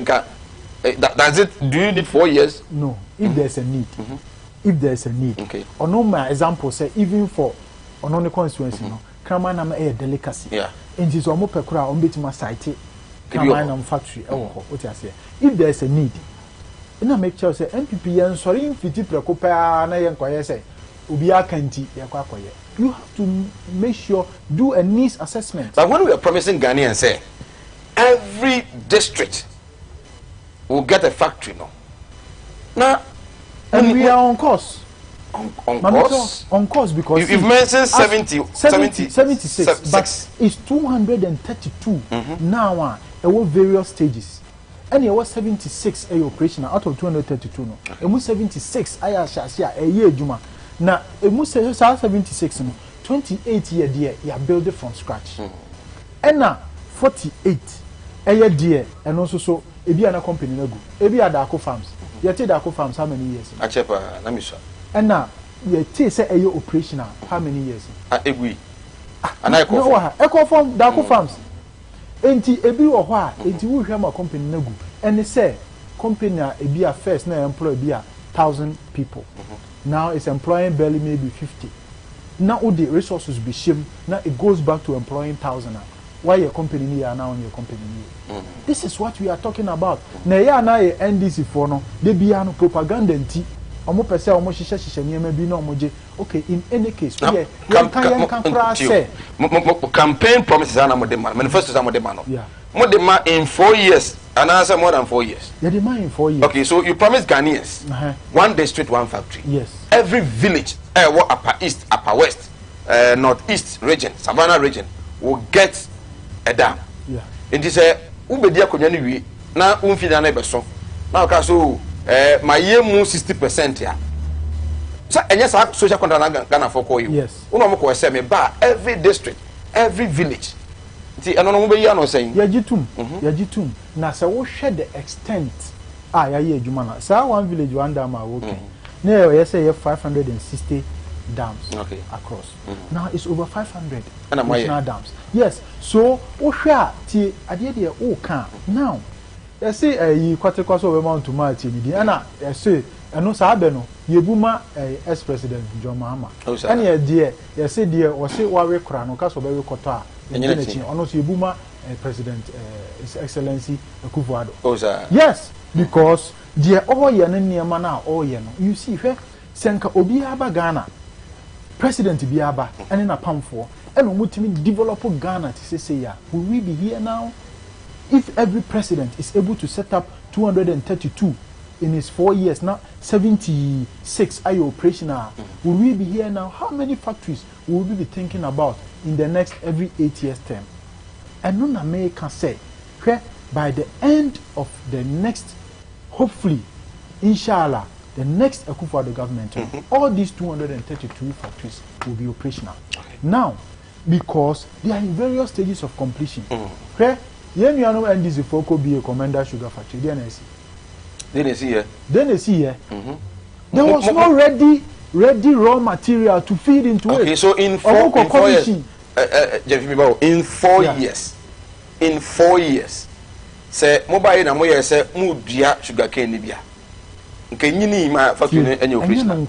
B: does it do you need 4 years?
F: No, if there's a need. If there's a need.
B: Okay.
F: Or no my example say even for on the constituency no Kramanam a delicacy.
B: Yeah.
F: And is omo pekura on betima site Kramanam factory what you say. If there's a need. Na make sure say MPP yan sorry fiti prekopa na yen kwaye say obi akanti yakwakoye. You have to make sure do a needs assessment.
B: But when we are promising Ghanaians say every district will get a factory no. Now
F: and we are on course.
B: On course?
F: On course because
B: you've mentioned 76
F: but it's 232 now there were various stages. And there was 76 operational out of 232 no. And we 76 a year juma. Now we 76 no 28 year there you are building from scratch. And now 48 a year there and also so ebi ana company na go ebi Adako farms yete Adako farms how many years
B: achepa na misha
F: and now yete say ayo operational how many years
B: egui ana
F: eco farm Adako farms enti ebi wo ho a enti wo hwema company na go and say company ebi a first na employ ebi a 1,000 people now it's employing barely maybe 50 now all the resources be shim now it goes back to employing 1,000 why your company here now on your company here. This is what we are talking about. Na ya na NDC for no, they be an propaganda nti omo pese omo hihye niam bi na omo je okay in any case we can say
B: campaign promises ana mo de man manifestos ana mo de man no mo de man in 4 years and answer more than 4 years
F: yeah de man in 4 years
B: okay so you promise Ghanaians one district one factory
F: yes
B: every village what upper east upper west northeast region savannah region will get a dam
F: yeah
B: it is ubedi akonya ni wi na umfida na beso na ka so my year mu 60% ya so enya sa social contract na Ghana for call you
F: yes
B: uno mo ko say me ba every district every village ti eno no mo be yi ano say
F: yajitum na se wo hwe the extent ya ye adwuma na sa one village one dam a wo ken na ye say 560 dams across now it's over 500 national dams yes so wo hwe a ti ade de wo kan now you say you kwatekwa so we mount to march ni ana you say eno sa be no yebuma ex president John Mahama and ye de you say de o say wa we kra no ka so be we koto a energy ono so yebuma president his excellency Kumawood yes because de all ye no niam na all ye no you see hwe senka obi aba Ghana president bi aba ene na pamfo eno mutimi develop Ghana to say ya will we be here now if every president is able to set up 232 in his 4 years now 76 are operational will we be here now how many factories will we be thinking about in the next every 8 years term and none America say by the end of the next hopefully inshallah the next Kumawood government all these 232 factories will be operational now because they are in various stages of completion yen you know NDC for could be a commander sugar factory then see here there was no ready raw material to feed into it
B: okay so in 4 years in 4 years in 4 years say mobile na moye say mudua sugar cane ni bia nke nyini ma factory any operation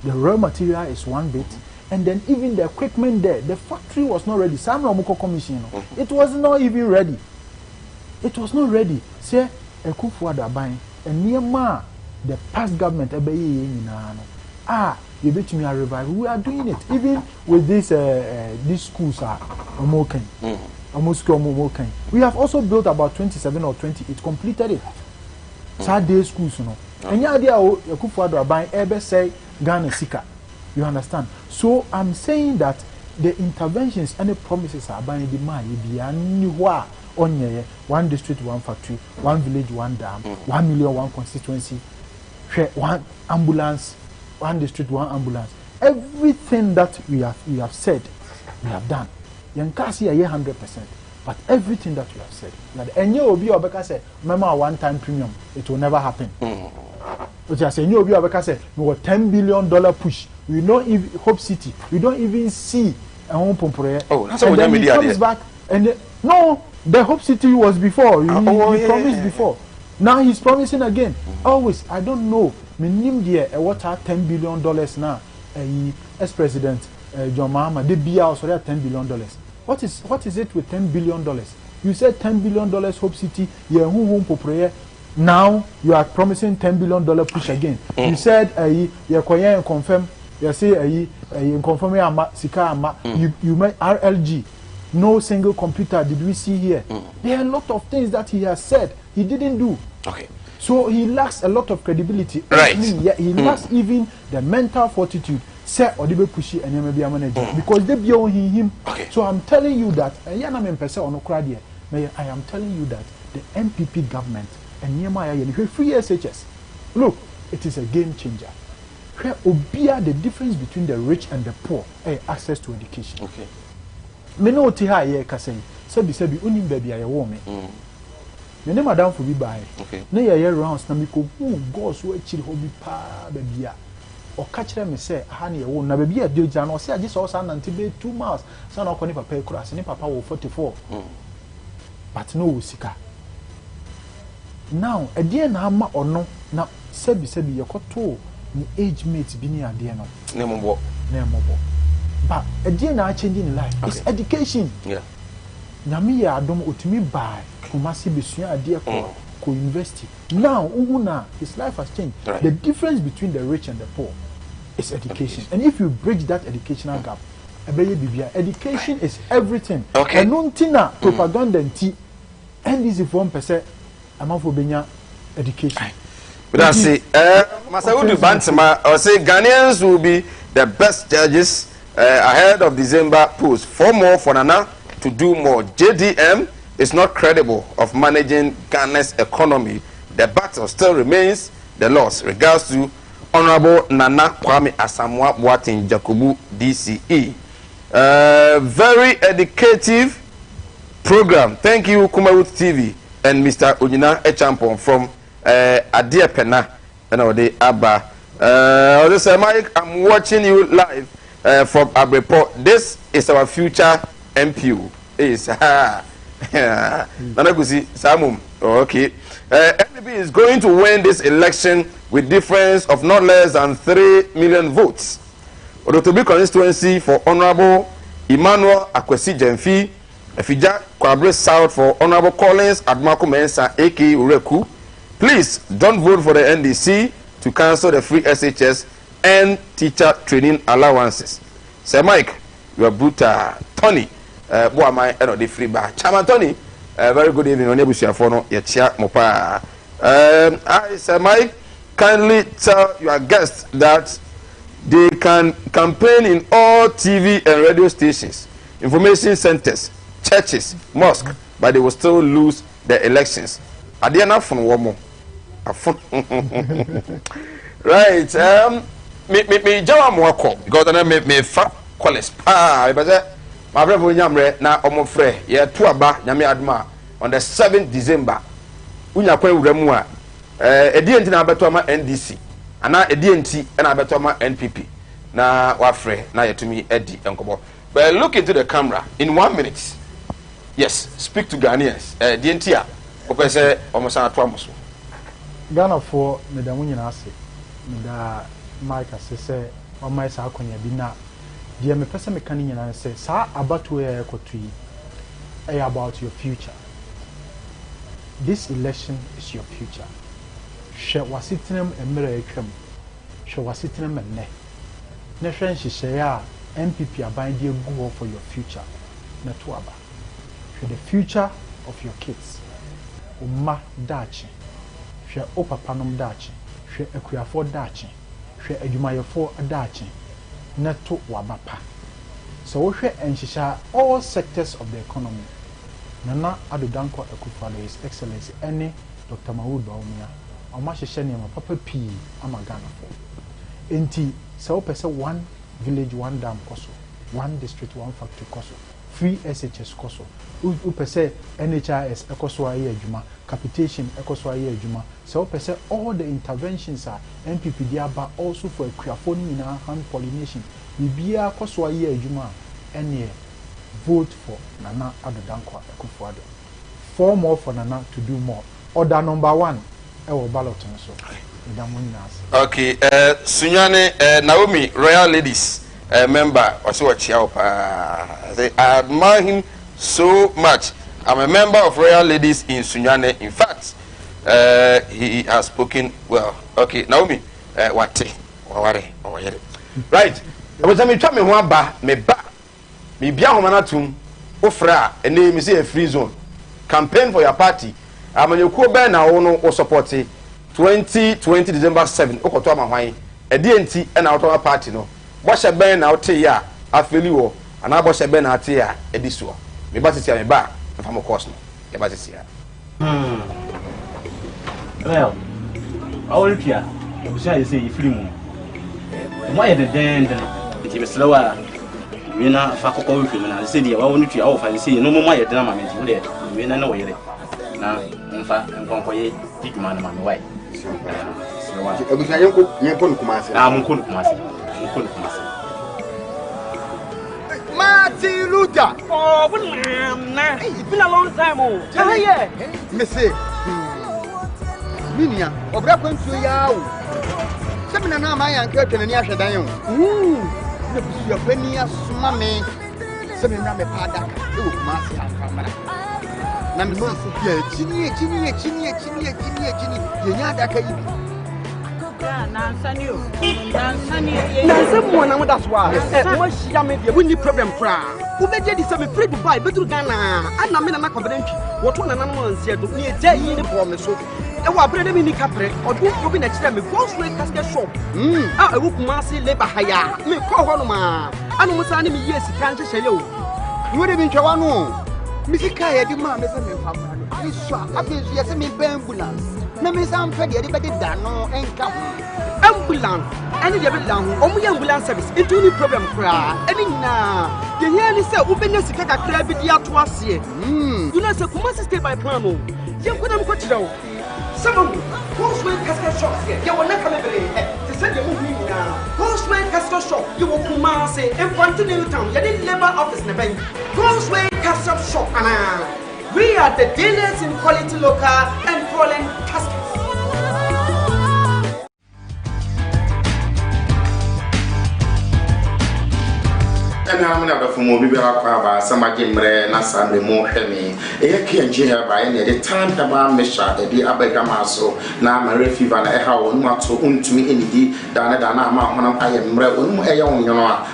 F: the raw material is one bit and then even the equipment there the factory was not ready some Omoko commission it was not even ready say Kumawood aban eniema the past government ebe ye nyina no you bet me a revive we are doing it even with these schools are Omoken Omoken we have also built about 27 or 28 completed it Saturday schools no enya dia Kumawood aban ebe say Ghana sika you understand so I'm saying that the interventions and the promises are by the man bia ni ho a onye one district one factory one village one dam 1 million one constituency one ambulance one district one ambulance everything that we have said we have done yankasi a 100% but everything that we have said that enye obi obeka say mema one time premium it will never happen but you say enye obi obeka say we got $10 billion push we know if Hope City we don't even see a home pompore
B: that's what he
F: comes back and no the Hope City was before he promised before now he's promising again always I don't know minim there what are $10 billion now ex-president John Mahama the BIA also $10 billion what is it with $10 billion you said $10 billion Hope City home pompore now you are promising $10 billion push again you said you confirm you say confirm sika ama you made RLG no single computer did we see here there are a lot of things that he has said he didn't do
B: okay
F: so he lacks a lot of credibility
B: right
F: he lacks even the mental fortitude say odibe pushi and maybe manage because they be on him
B: okay
F: so I'm telling you that I am telling you that the MPP government and Niamaya free SHS look it is a game changer where obia the difference between the rich and the poor access to education
B: okay
F: me no ti ha ye ka say sabi unim ba bia ye wo me me ne madam for bi bai
B: okay
F: na ye rounds na me ko hu go so achiri ho bi pa ba bia o ka kire me say ha na ye wo na ba bia de gya na o say agi so sa na be 2 miles sa na o ko ni papa ekura se ni papa wo 44 but no sika now e na ama ono na sabi ye koto ni age mate bi ni ade no
B: ne mobo
F: but a na changing in life is education
B: yeah
F: na me ya adom otimi bai Kumasi besua ade ko university. Now, his life has changed. Right. The difference between the rich and the poor is education. And if you bridge that educational gap, education is everything.
B: Okay.
F: And non-tina propaganda and this is 1% amount for education.
B: But I say, Masaudu Bantama, or say Ghanaians will be the best judges ahead of December polls. 4 more for Nana to do more. JDM is not credible of managing Ghana's economy. The battle still remains the loss. Regards to Honorable Nana Kwame Asamoah Boateng Jakobu DCE. Very educative program. Thank you, Kumawood TV and Mr. Onyina Echampon from Adia Pena and Ode Abba. Mike, I'm watching you live from Agric. This is our future MPU. Is Nanakusi Samum. Okay. NPP is going to win this election with difference of not less than 3 million votes. Odotobi constituency for Honorable Emmanuel Akwesi Jemfi, Efija Kwabre South for Honorable Collins Admako Mensa A.K. Ureku. Please don't vote for the NDC to cancel the free SHS and teacher training allowances. Sir Mike, you are brutal. Tony, who am I? The free bar. Chairman Tony, very good evening. On Ebusiafono, Yachia Mopa. I, Sir Mike, kindly tell your guests that they can campaign in all TV and radio stations, information centers, churches, mosques, but they will still lose the elections. Are they enough from one more? Right. Me jawa mwako because na me fa college pa because my brother nyamre na omofre ye to aba nyame aduma on the 7th December unya kwan wuramu a edi na abeto ama NDC ana edi na abeto ama NPP na wafre na yetumi edi enkobo. But look into the camera in 1 minute. Yes, speak to Ghanaians. Edi a opese omosa to amoso
F: Ghana for Madam Nase, Meda Mike say, or my Sakonia Bina. Dear me person mechanic and say, Sir, about to a tree about your future. This election is your future. She was sitting a mirror, she was sitting a neck. Nation she say, MPP are buying dear go for your future. Natuaba. For the future of your kids. Uma Dachi. She opa panom dachi, she ekuafo dachi, she adwumayefo dachi, neto wabapa. So we enshisha all sectors of the economy. Nana Adodanko Akufo His Excellency any Dr. Mahmoud Bawumia, Omasheshe Niama Papa P Amagana for. Enti so pese 1 village 1 dam koso, 1 district 1 factory koso, free SHS koso. Upese NHIS ekoso aye adwuma, capitation ekoso aye adwuma. So pese all the interventions are MPP diaba also for ekuafo ni na hand pollination. Bibia koso aye adwuma ene vote for Nana Adodanko Akufo-Addo. 4 more for Nana to do more. Order number 1 ewo ballot so. Okay,
B: Sunyane Naomi Royal Ladies member also watch out. I admire him so much. I'm a member of Royal Ladies in Sunyane. In fact, he has spoken well. Okay, Naomi, what? Right. I was me try me one ba me ba me bia homanatum ofra and name is a free zone. Campaign for your party. I'm a yoku be na wo no support 2020 December 7. Okoto ama hwan. E DNT and our party no. Bo she ben na ote ya afeli wo. Ana bo she ben na ate ya ediso. Me ba tete me ba na fam course no. E ba tete ya.
G: Well, I will hear. You say free moon. Why the den it is slower. We na fa kokko we film na say dia wa wonu tua wo fa say no mo ma ye dena ma me ji we na wo yere na mfa nkonko ye diduma na ma me why slower
B: ebusa yenko no kuma ase
G: mun ko no kuma ase
M: Martin Luther.
H: Oh, nah. It's been a long time. Oh, yeah.
M: Me say, Minia, obra kwantu ya wo. Semina na ma yan ka twene ni ahwedan yo. Na bisu ya fani asuma me. Semina me pada e wo kuma ase afamara.
H: na me say
M: ya chini yenya da kai bi
H: nansani mo na mo da so a mo hia me de woni problem kra wo be je di se me free Dubai bedru Ghana ana me na confident woto na nanom ansia do ne je yi ne bo me so e wa bre de mi ni kapre odu obi na kire me go so casket shop e wo kuma se labor haya me ko ho no ma anu mo sa ne me yi sika nche hye o wo de bi ntwa no mi sika ye di ma me se me fa ma no iso afi so ye se me ambulance na me sam fe de be da no enka ambulance any de be down omu ye ambulance service into any problem kra any na de here ni say wo benya sika kakra bi di ato ase you know say kuma stay by plan o ye kodam ko tira o some Postman casket shop here ye wona kame bere te say de mu ni na Postman casket shop ye wo kuma say in Continental town ye dey labor office na ben Postman casket shop ana we are the dealers in quality local and foreign caskets.
B: I'm not from Mobile some Jimre, Nasa, Remo, Hemi, a Kianji by any the time about Mesha, the Abegamaso, now my refuge and a how not so to me any day, Dana Mount, I am a young,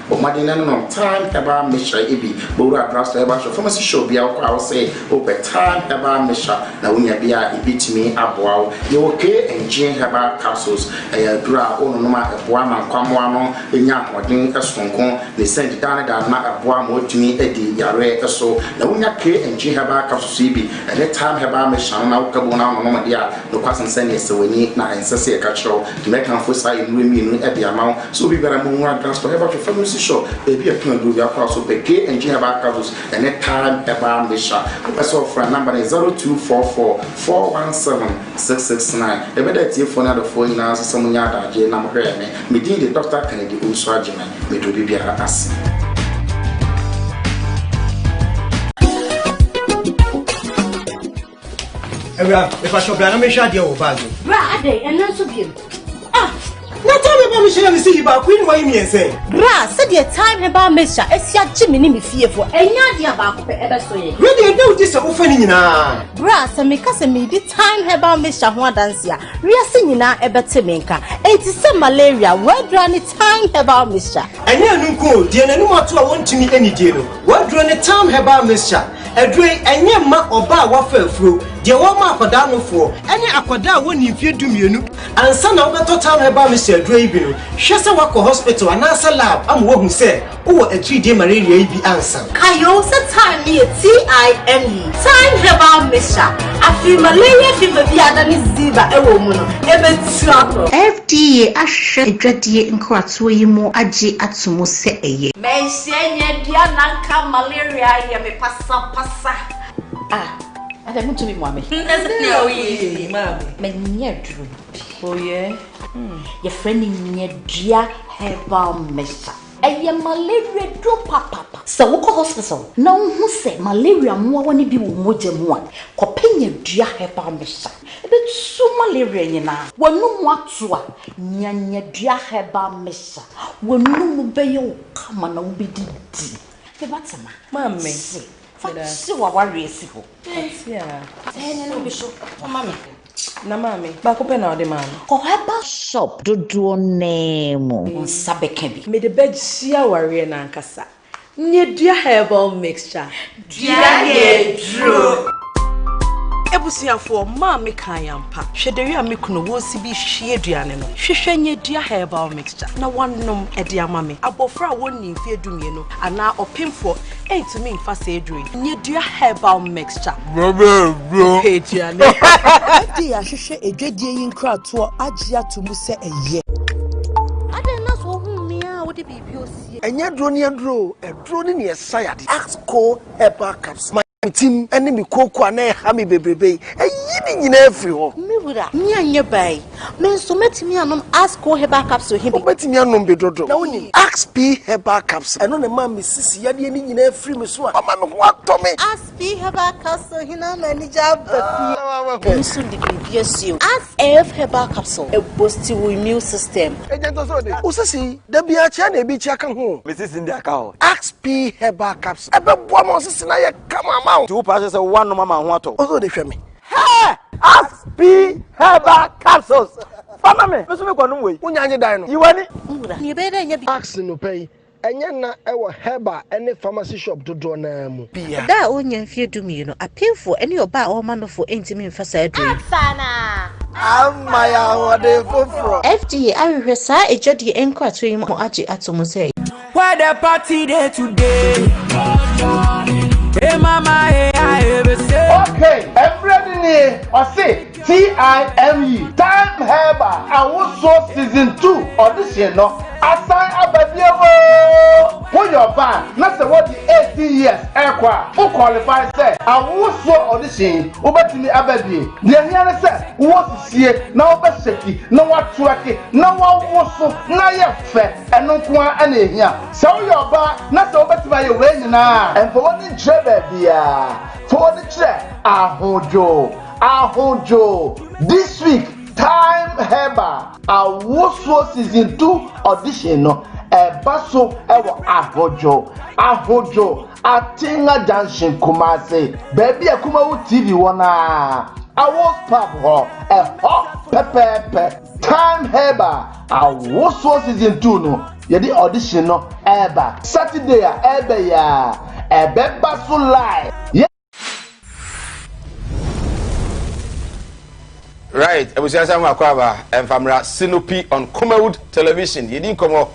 B: but my dinner no time about Mesha Ibi, Bora Trust about your pharmacy show be out, I'll say, over time about Mesha, now when you be a bit me up wow, you okay and Jane about capsules, a draw on no matter one and come one in Yam or doing a strong con, they sent down. Na aboa mo tumi edi yare so na wonya ke enji haba ka so bi any time haba me shan na ukabo na no dia no kwasan sene sewani na ensese e ka chiro to make am fosa inu mi nu e dia ma so bi bera mo nwa transport haba to pharmacy shop e bi e tun do ya kwa so be ke enji haba ka so any time haba me sha so for number 0244 417 669 e be da tie phone na the phone na so munya da je na mo hwe me din the Dr. Kennedy Uso Agima me do bi bia as
I: if I shall be an mission, dear bag.
J: Brade, and not so good.
I: Not tell me about Michelle and see about Queen Wayne and say,
J: Bra, said your time about Misha, as your Jimmy fearful, and Yadia about ever so.
I: Really, no, this is offending now.
J: Bra, and make us a me time about Misha one dancia. We are singing now about Timinka. It is some malaria, where drawn time about Misha.
I: And you know, dear, no more to want to meet any deal. What drawn a time about Misha? A drink and your ma or bar waffle through. Dear Wama Padano for any aquada when you fear do you and son of the time about Mr. Drabino. Shasta Wako Hospital and answer lab. I'm walking say, oh, a 3-day malaria be answer.
J: Kayo sa time near TIME. Time about Misha. I feel malaria fever the other is Ziba a woman.
K: FDA ashe edwadie nkwatso yi mu age atomo se eye.
J: Mensenye dia nanka malaria ye me pasa. I don't want to be mommy.
L: No, ye, mammy.
J: Many drew.
L: Oh, yeah.
J: Your friend in your dear herbal mixture. And your malaria drop papa. So, what hospital? No, who said malaria more when it be moja one. Copin your dear herbal mixture. But so malaria, you know. Well, no more to Nyan your dear herbal mixture. Well, no bayo come on, will be did. The bottom,
L: mammy.
J: So what race you?
L: Yeah.
J: Then be sure. Mammy.
L: Na mammy. Back open now, the man.
J: Kohaba shop do name. Sabekebi.
L: Me the bed sia warrior nankasa. Nye dia herbal mixture.
J: Dia Drew.
L: Ebusiafo maame kan yampa. Hwederi a mekuno wo si bi hwie aduane no. Hwehwe nye dia herbal mixture. Na wanom ede amame. Abofra wonni mfie dumie no ana opemfo entumi mfa se edure. Nye dia herbal mixture.
A: Bro.
L: Aduane.
N: Dia hwehwe edwadie yi nkrato agye atomu se eye.
J: Ade na so hu me a wo de bibi osie.
M: Enya drone edro ni esayade. Axco herbal caps. Team enemy koko na ha me bebrebe. Eyi ni nyina afri ho.
J: Me
L: Mura, me and your bay. Men so met me and ask co herbal capsule him.
M: Bet me and Bedodo. Now only Ask P herbal capsule. And on the man, Mrs. Yadi in a free Miss One. Mamma, what Tommy?
L: Ask P herbal capsule, he now manager. But soon the yes, you ask F herbal capsule, a boost to immune system.
M: Usasi, the Biachane be chacking home. Mrs. in the account. Ask P herbal capsule. I bet one more sister, I come out. 2 passes of 1 mama water. Also, they me.
A: Hey! Ask P herbal capsules. Famame, Mr. Mkonwe.
M: Unyanye dino.
A: You want it?
L: You better
M: ask no pay. Enya na ewo herba any pharmacy shop to draw na mu.
O: Da onye mfie dum yi no appeal for any oba o man for entimi mfasa adu.
L: Sana.
M: Amaya wode foforo.
O: FDA ahwehwe saa ejodi enkwato yi mo agi atomo say.
A: Where the party there today? Hey mama, hey I ever say.
E: Okay, everybody I say TIME Time Herba. I was so season 2 audition no. Assign abadiamo. Put your ban. Not say what the 18 years aircraft. Who qualify say I was so audition. Ubetini abadi. The here say what is here now beseki. No what trucky. No what was so na ye fe. And no kwa ane here. So your ban. Not so ubetini your way na. And for what the baby. For the chair, Ahojo. This week, Time Herba, a Woso season 2 audition, a basso ever Ahojo, a Tinga Junction Kumase, baby a Kumawood TV wana, a was pub a hot pepper, Time Herba, a Woso season 2 no, yadi audition no, eba, Saturday, eba ya. A beba so lie. Yeah.
B: Right, I was saying Makwaba and Famra Sinopi on Kumawood television. You didn't come up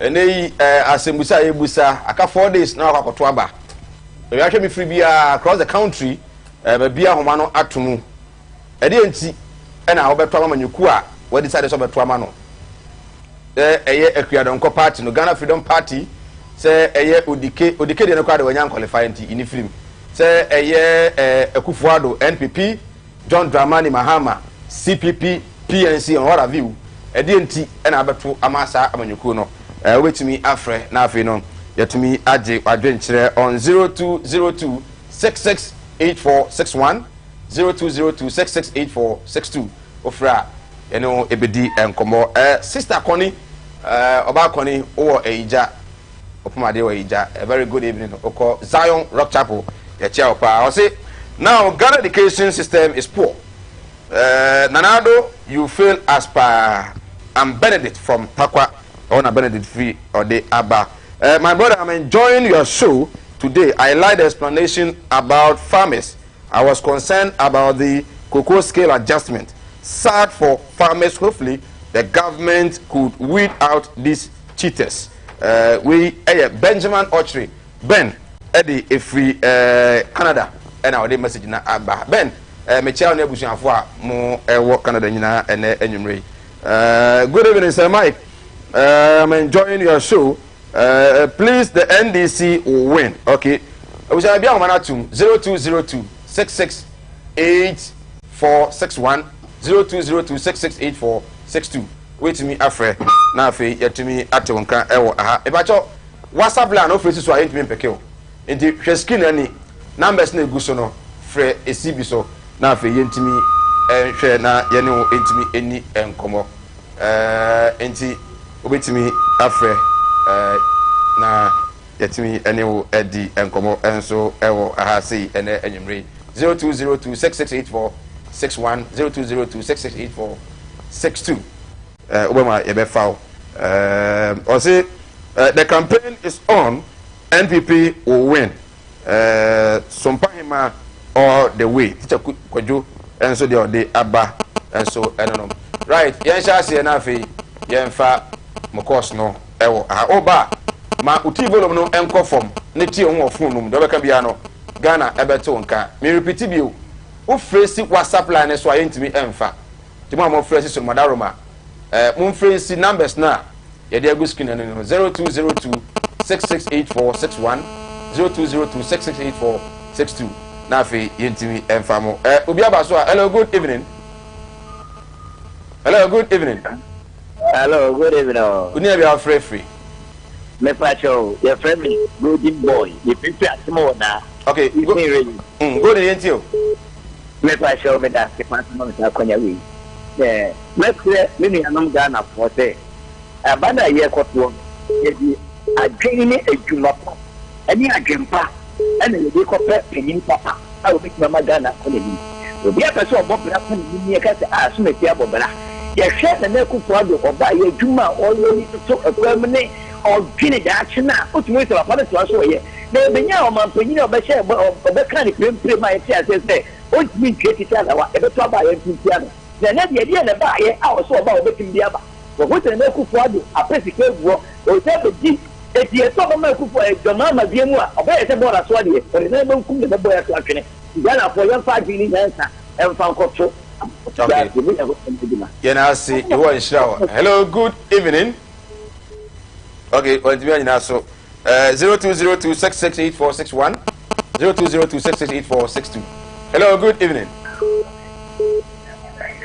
B: and they Asembusa Ebusa. I got 4 days now. Akotwaba. We actually free beer across the country. Beer Homano Atumu. Edienti and I hope Twama Nyukua. What decided over Twamano? A Kriadonko party, no Ghana Freedom Party. Say Odike de no kwade wanyan qualify nti ini film say Ekufuado NPP John Dramani Mahama CPP PNC on what have you nti na abeto amasa amanyuku no wetumi afre na afi no yetumi age adwenkyere on 0202 668461 0202 668462 ofra eno ebedi enkomo sister Connie oba Connie o eija a very good evening. Oko Zion Rock Chapel. I say now Ghana education system is poor. Nanado, you fail as per I'm Benedict from Pakwa. I want Benedict free or the Abba. My brother, I'm enjoying your show today. I like the explanation about farmers. I was concerned about the cocoa scale adjustment. Sad for farmers. Hopefully, the government could weed out these cheaters. We Benjamin Ochri Ben Eddie Free Canada and our day message na Abba Ben Michelle Nebusianfo mo work Canada nyina and enyumre. Good evening, Sir Mike. I'm enjoying your show. Please, the NDC will win. Okay. We shall be on Manatum 0202 668461 0202 668462. Wait me afre na afi yetumi atewonka ewo aha ebacho WhatsApp line no free so ayentumi mpekeo enti hwe screen ani numbers na eguso no free esibi so na afi yentumi hwe na yene wo entumi eni enkomo enti obetumi afre na yetumi ene wo edi enkomo enso ewo aha sei ene enyimre 0202 668461 0202 668462 Obama Ebefow. Or say the campaign is on, NPP will win. Sompahima all the way. Teacher Kojo, and so the Abba, and so I don't know. Right, Yansha Sianafi, Yanfa, Mokos no, Ewo, Oba, Ma Utivo no Enco from Neti on Funum, Dobacabiano, Ghana, Ebetonka. Me repeat you. Who phrase WhatsApp line so I ain't me Enfa. Tomorrow phrases on Madaroma. Mumfree numbers na yede agu screen no 0202 668461 0202 668462 na afi yentimi emfamo obi aba so hello good evening Hello, good evening.
P: Hello, good evening.
B: Who near your free?
P: Me pacho, your friend me, good boy. You prepare tomorrow now.
B: Okay,
P: go ready.
B: Go to you.
P: Me pacho, me that the person of the Konyawi. Yeah, let's say, many anong Ghana for say. A banda year caught one. A drain a jumapa. Any a jumpa. And then you go back in papa. I will make Mama Ghana on the knee. The other person of Bob Rappen, you can't ask me, Tiabobra. You share the Neku Prado or buy a Juma or you need to talk a permanent or Guinea action now. Put me to a father to us here. There be now, man, when you know, but share of the kind of print my tears say, what mean created ever to buy a piano. Then the idea of buy I was so about making the other. But what the Neku Prado, a pretty work, or never did. If you talk about your mamma, Biamua, or better more as one year, but it's never come to the boy at watching it. Ghana for your 5 million answer and found control.
B: Okay. Yeah, see you want shower. Hello, good evening. Okay, what do you mean so 0202668461 0202668462. Hello, good evening.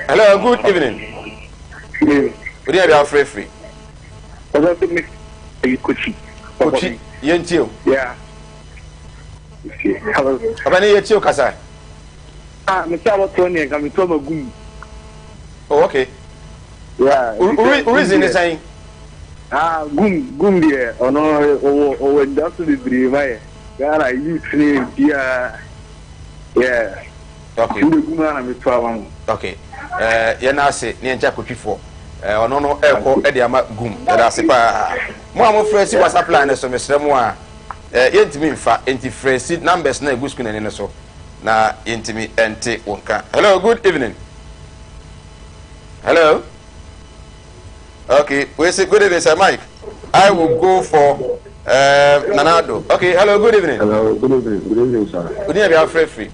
B: Hello, good evening. What do you have free?
P: Kuchi.
B: Yentio.
P: Yeah.
B: Hello. Abani yetio kasa.
P: Mr. Tony, I'm to Magum.
B: Oh, okay.
P: Yeah.
B: Who is in the saying?
P: Gum there. Oh no, oh, that's the dream. Yeah, I use name. Yeah.
B: Okay. Okay. Yana say, Niancha Kuchi for. No, Echo, Ediama Gum. That's a pa. Mamma Fresh was a plan as a Mr. Moa. Intimate fat, anti-fresh numbers, no good screen and so. Na intimi ente wonka. Hello, good evening. Hello. Okay, we say good evening, Sir Mike. I will go for Nanado. Okay, hello, good evening.
Q: Hello, good evening. Good evening, sir.
B: Good evening, I'm free.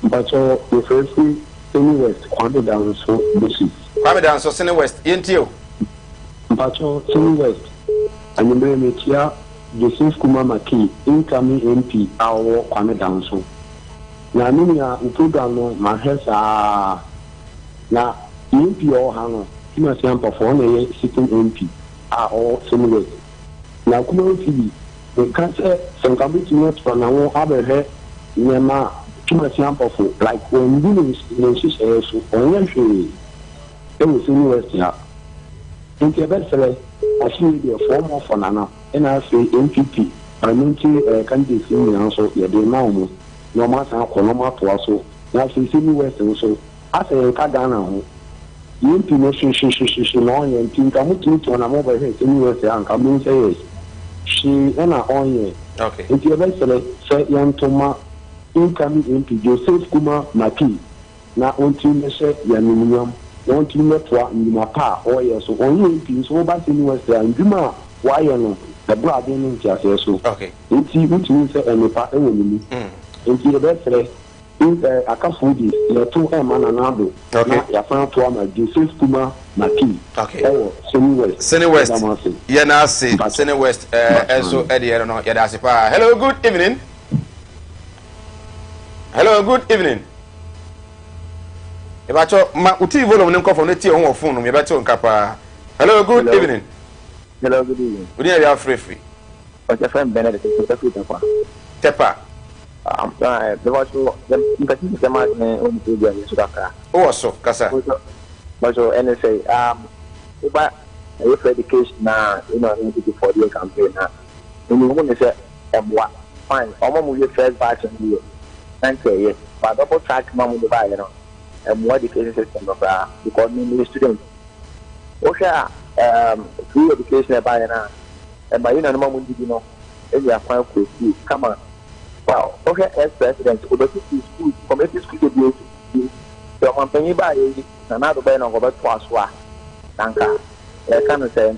Q: But the first thing, Sydney West, Kwame down so busy.
B: Kwame down so Sydney West, Intio.
Q: But Sydney West, and you may make here Joseph Kumamaki, incoming MP, our Kwame down so. Na mimi ya program no mahesa na MP o hano kima siampa for na sitting MP or similar na Kumawood TV the cancer some community not for na wo abere nyema kima siampa for like when you know so onye hwe e wo senior west ya nke besere actually the form of na na say MPP parliamentary candidate ni also ye dey now no matter how normal to also now see West also as a Ghana ho you no she no yen think am to na mobile here West and come say yes she na on here
B: okay
Q: if you ever say yantoma incoming MP Joseph Kumamaki na until me say ya minimum until me to ndima pa o yes so on MP so ba West and ndima why no the blood in just so
B: okay
Q: it means say enipa e wo ni into the best in a couple days, the 2 Mananado, okay, ya fan to ama Joseph Kumamaki.
B: Okay,
Q: Sydney West,
B: Yana say Sydney West, also Eddie, I don't know, Yadasipa. Hello, good evening. Hello, good evening. If I talk, my uti volume name from the tea on phone, me better on Kappa. Hello, good evening.
P: Hello, good evening.
B: Would you have free?
P: What's your friend Benedict?
B: Tepa. Oh, so Kasa.
P: But NSA, about youth education now, you know, for the campaign now. And you want to say, what? Fine, almost your first batch and you. Thank you, yes. But double track, mom, with the buy, you know, and more education system of because many students. Okay, free education about now. And by you know, mom, you know, if you are fine with you, come on. Wow, okay, as president, overseas school, community school to be the company by another band of about Twaswa. Tanka, I can't say,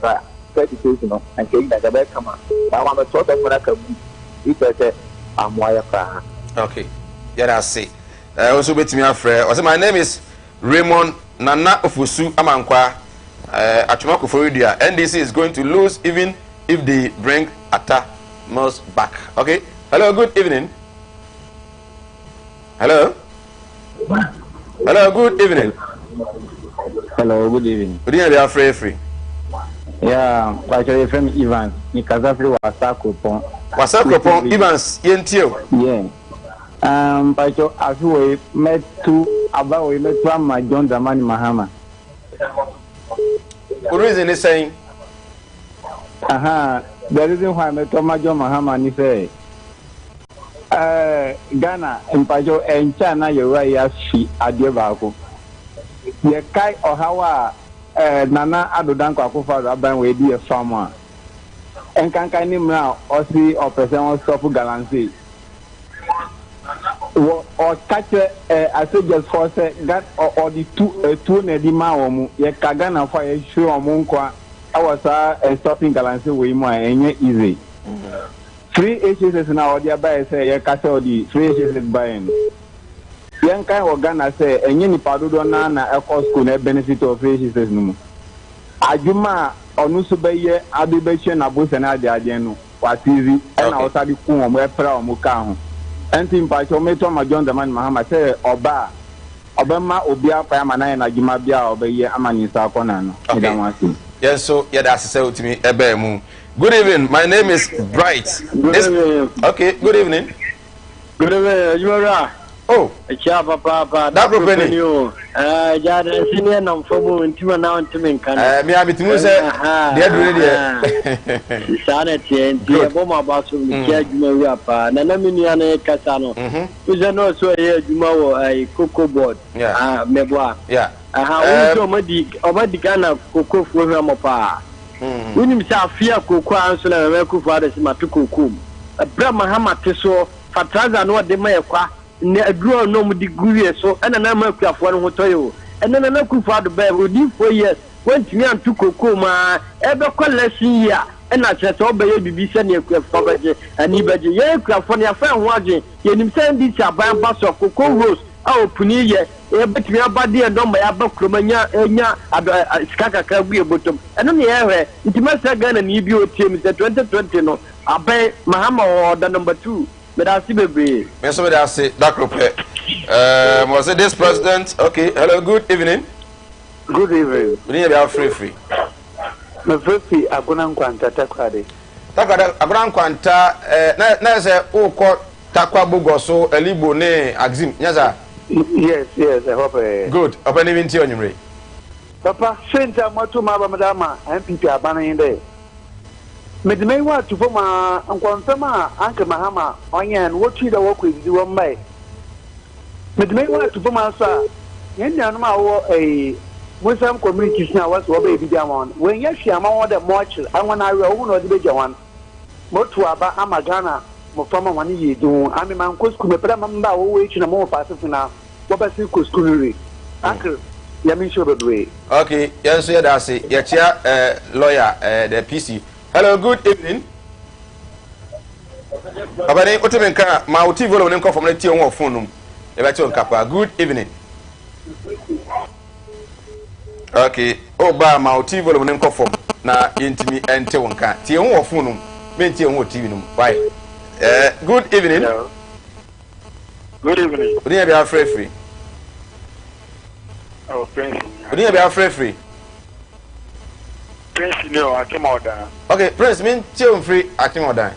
P: education and getting that the back come on. I want to talk about a community. I'm wire.
B: Okay, yeah, I see. I also bet me a friend. Also, my name is Raymond Nana Ofusu Amankwa. Atumako Florida. NDC is going to lose even if they bring Atta Mills back. Okay. Hello, good evening. Hello. Hello, good evening.
Q: Hello, good evening.
B: Good evening, you are free.
Q: Yeah, actually from Evans. Ni Kazafri Wasakopon.
B: Wasakopon Evans, yentio.
Q: Yeah. Pacho afiwe met to about we met from my John Dramani Mahama.
B: What reason is saying?
Q: The reason why I met John Mahama ni say Ghana and Pacho and China you right she adiabako. Ye kai ohawa Nana Adodanko Akufa Raban we be a farmer. And can him now or see or present stop galancy. Or catch I said just for say that or the two Nedima omu ye Kagana for a show or Munkwa. I was stopping galancy way more and easy. 3 HSS now the by say ye castle the 3 HSS buying. Young kind of Ghana say, and any Padudo Nana, a cost could benefit of faces. No. Ajuma or Nusubay, Adibation, Abus and Adiano, was easy, and outside the Kum, where Pra Mukam. And in Pachometo, my John the Man Mahama say, Oba, Obama, Obia, Pamana, and Ajimabia, Obey, Amani Sakonano.
B: Yes, so, yeah, that's so to me, Ebemu. Good evening, my name is Bright. Okay, good evening.
R: Good evening, you are.
B: Oh,
R: Chapa Papa,
B: that prophet.
R: Jada senior nam fomu intima na intimin kana.
B: Me abitimu say they do
R: ready. Sanity and the bomba basu care juma apa. Na na minia na kasa no. Uza no so here juma wo ai cocoa board. Meboa.
B: Yeah.
R: Aha, uzo omadi kana cocoa fo hwe mo pa. Unim sa afia cocoa anso na me ku fa da sima to cocoa. Bra Mahama teso fatraza no de mayekwa. Ne aduro no mu di guwie so ena na makuafo no hotoyo ena na kufa do ba odi 4 years wantimi antu koko ma ebe collection ya ena chete obaye bibi se ne akuafo baje ani baje ye akuafo ne afa ho age ye nim se ndi ti aban ba so koko rose a opuni ye e betimi abade e domba ya ba kromanya enya skaka ka guye botom ena ne ye hwe ntima se Ghana ni bi otiem se 2020 no abai Mahama order number 2. But I see baby.
B: Yes, I say that group. Was it this president? Okay. Hello. Good evening.
S: Good evening.
B: We need to be free.
S: My free. Aguna kwanta takwade.
B: Aguna kwanta. Na say uko takwa bugoso elibo ne axim. Nyaza.
S: Yes. I hope.
B: Good. Open even ti onyumre.
S: Papa, senta matu maba madama MPP abana inde. Medimei wa tu foma ankwantama anke Mahama onyen wotu da wo kwedi wo mai. Medimei wa tu foma sa yenya no ma wo Muslim communities na was wo be bi jamon. When ya hwiama wo da mochil anwana awe wo no de be jawan. Motu aba amagana mo fama wani yedun ami man ko school me pera mamba wo we china mo pass na wo ba si ko school re. Uncle Yami Shobedwe.
B: Okay, yes, yeah, that's it. Yeah, chair, lawyer, the PC. Hello, good evening. Abane, otemenka, ma uti volo nenko from the tion of phone. Good evening. Okay, oh, ba ma uti volo nenko from na intimi ente wonka. Tion of phone, men tion of TV. Why? Good evening.
S: Hello. Good evening.
B: Would you be free?
S: Oh, Prince.
B: Would you be free?
S: Prince, no, I came out there.
B: Okay, Prince, mean chill free, I came out there.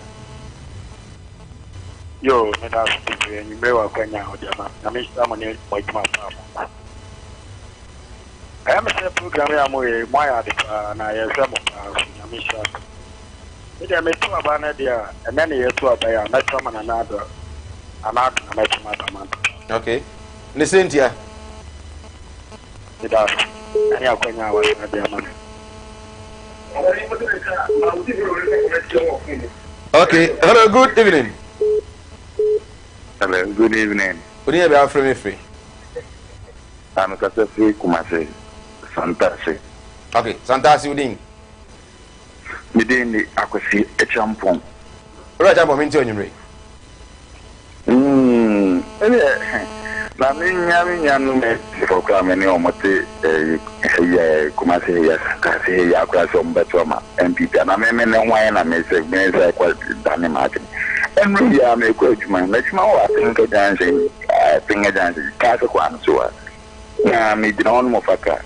S: Yo, that's and you may well come out there. I mean, someone is my mouth. I am a program. I'm away. My and I am some of I mean, I made 2 about there, and then you 2 by a met from another. I'm out and I met my man.
B: Okay, listen to you.
S: It does. And you're going out with my man.
B: Okay, hello, good evening.
T: Hello, good evening.
B: Would you be free?
T: I'm Kasefri Kumase, Santasi.
B: Okay, Santasi Udin.
T: Within the Akwasi a champon.
B: Right, I'm going to you.
T: Namin for coming on what Kumasi, yes, Kasi, Yakras on Betoma, MPP, and I mean, wine, I may say, quite Danny Martin. And really, I may quote my next I think dancing, dancing, Casa Quantua. Yeah, me down Mofaka.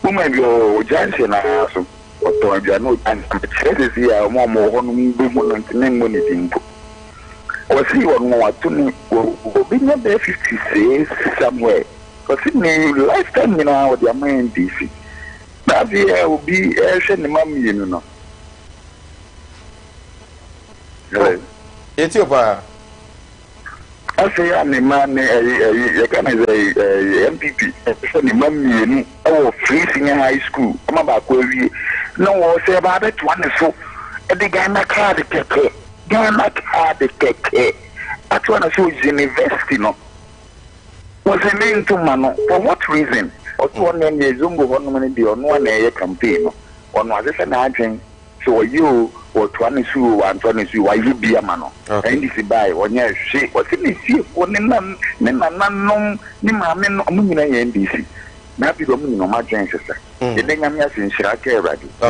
T: woman your Johnson so or to no and this year more on money or see what more to be not there 56 somewhere because it may lifetime now with your main DC. That year will be a mammy, you know.
B: Ethiopia. I say, I'm a man, a kind of MPP, a mammy, oh, freezing in high school. I'm about query. No, say about it one so. The Ghana card, the cake. Ghana card, the cake. That's one of those university, no. Was a name to Mano. For what reason? Or to one name, the Zungo one be on 1 year campaign. On was this an agent? So you or 22 and 22, why you be a mano? And this is by 1 year shape. What's in the sea? One none, none, Nimamen, NBC. Now you don't know my chances. The thing I'm asking, okay,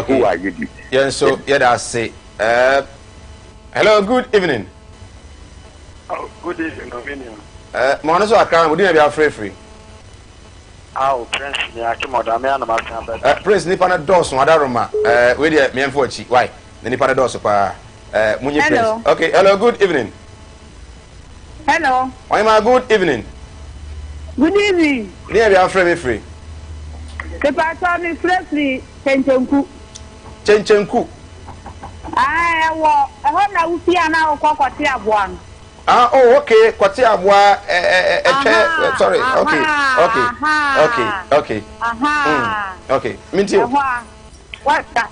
B: who are you?
U: Yes, so, yeah, I say, hello, good evening.
V: Oh, good evening,
U: Monaso account, would you be free?
V: Oh, Prince, I came out of my
U: Prince Nipana Dawson, Adaroma, with the Mianfochi. Why? The Nipana Dawson, Munya Prince. Okay, hello, good evening.
W: Hello.
U: Why am I good evening?
W: Good evening.
U: Near be free.
W: The person is freshly Chenchenku.
U: Chenchenku.
W: I want to see an hour of one.
U: Ah, oh, okay. Kwatia boa, sorry. Okay. Okay. Minti.
W: What's that?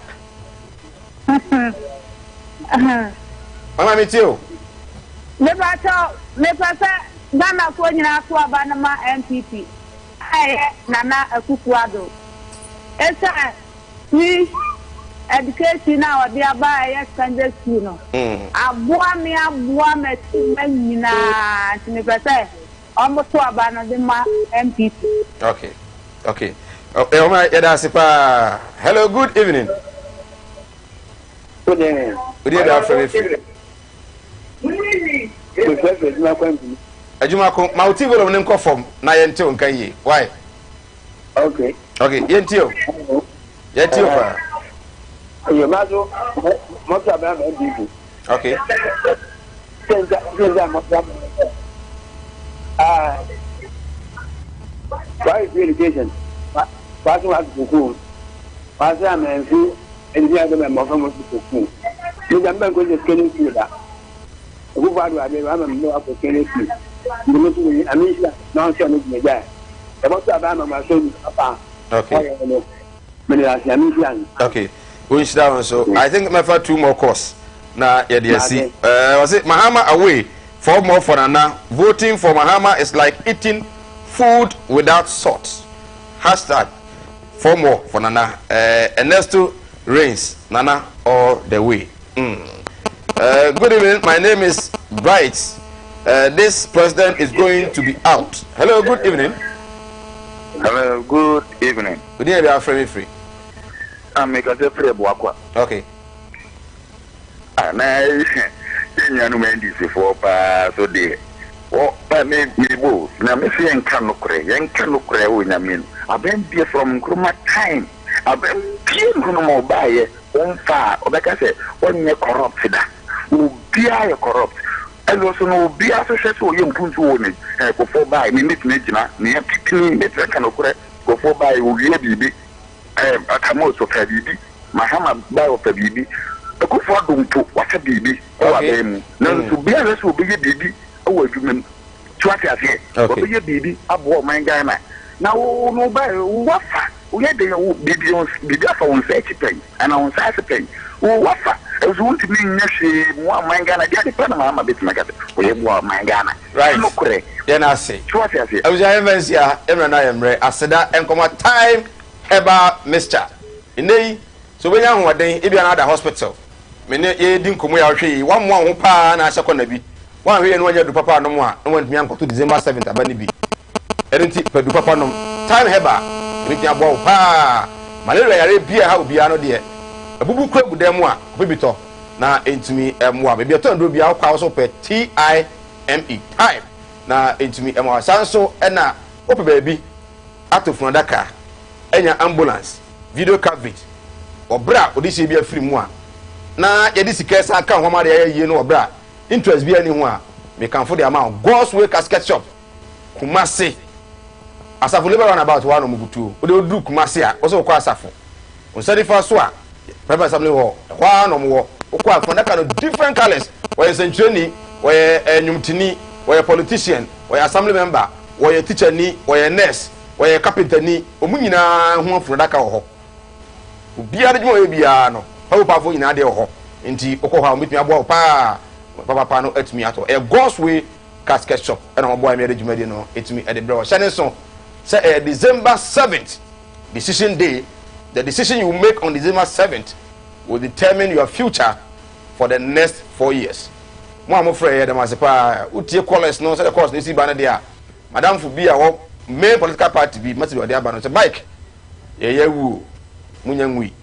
U: Mama Mitio.
W: Never Ghana for Banama MPP. I Nana Akuado. It's education now, they are by extended school. Abuame almost to Abanama MPP.
U: Okay. Hello, good evening.
V: Good evening.
U: Good evening. Ajuma ko mauti wolo ne nkofom na yente on kan yi. Why?
V: Okay,
U: yentio. Yentio pa.
V: You mazo mo ta ba ma bibu.
U: Okay.
V: Senza mo ta. Why is education? Why do I have to go? Why am I in school? And the other member from school. You can go to scanning to that. Who are you? I'm not a scanning to. I mean, non scanning to that. About Alabama, son,
U: okay. Which down so I think my for 2 more course. Now, see. Was it Mahama away? 4 more for Nana. Voting for Mahama is like eating food without salt. Hashtag 4 more for Nana. Ernesto Reigns. Nana all the way. Good evening. My name is Bright. This president is going to be out. Hello, good evening.
T: Hello, good evening.
U: Good evening, I'm free.
T: I'm a free boy.
U: Okay.
T: And I for so dear. Oh, I made me both. Now, Miss Yankano when I mean, I've been here from Kruma time. I've been here no buy it on far, or like I said, 1 year corrupted. Will be I corrupt. And also no be associated with young Puntu go for by me, near picking the second of go for by Ubi, a camos of a baby, Mahama buy of a baby, a good for them to what a baby, or them. No, to be honest, will be a baby, a woman, twice as yet, or be a baby, a boy, my Ghana. Now, no buy what we had the baby on 30 pay and on Saturday. Oh, what? I was want to be one my Ghana, get the Panama bit my cat. We have one my Ghana. Right, no correct. Then I say, what I say? I was I am ready. I said that and come a time about Mr. In so when I'm one day, if you're another hospital, Mene didn't come out tree, 1 more pa and I shall be 1 year and 1 year to Papa no more. I went me uncle to December 7th. I be. I didn't take Papa no time heba. Make your ball pa. Malaria beer how be another dear. A bubu crab with them one, Bibito. Now into me, maybe a turn to be our house of TIME time. Now into me, Sanso, and now, open baby, out of Nandaka.
U: enya ambulance video coverage obra odisi bia free mu a na ye disi kesa ka ho ma de ye no obra interest bia ni ho a me kan for the amount God's Way casket shop Kumasi asafo labor run about one omugutu o de du Kumasi a o so kwa asafo on sadi fa so a private assembly ho kwa no mo o kwa for that kind of different colors we century we enyumtini we politician we assembly member we teacher ni we nurse we carpenter ni omunyina ho afro daka ho obia de mo ebia no pa pa fo nyina de ho nti okọ ha omitumi abo pa papa no etumi ato e God's Way casket shop and my boy made jumadi no etumi e de bro shane so say December 7th decision day. The decision you make on December 7th will determine your future for the next 4 years. Mo am afraid dem as pa utie college no say the course no si ba na dia madam fu bi a wo main political party bi mati do dia ba no say bike ye wu munyangui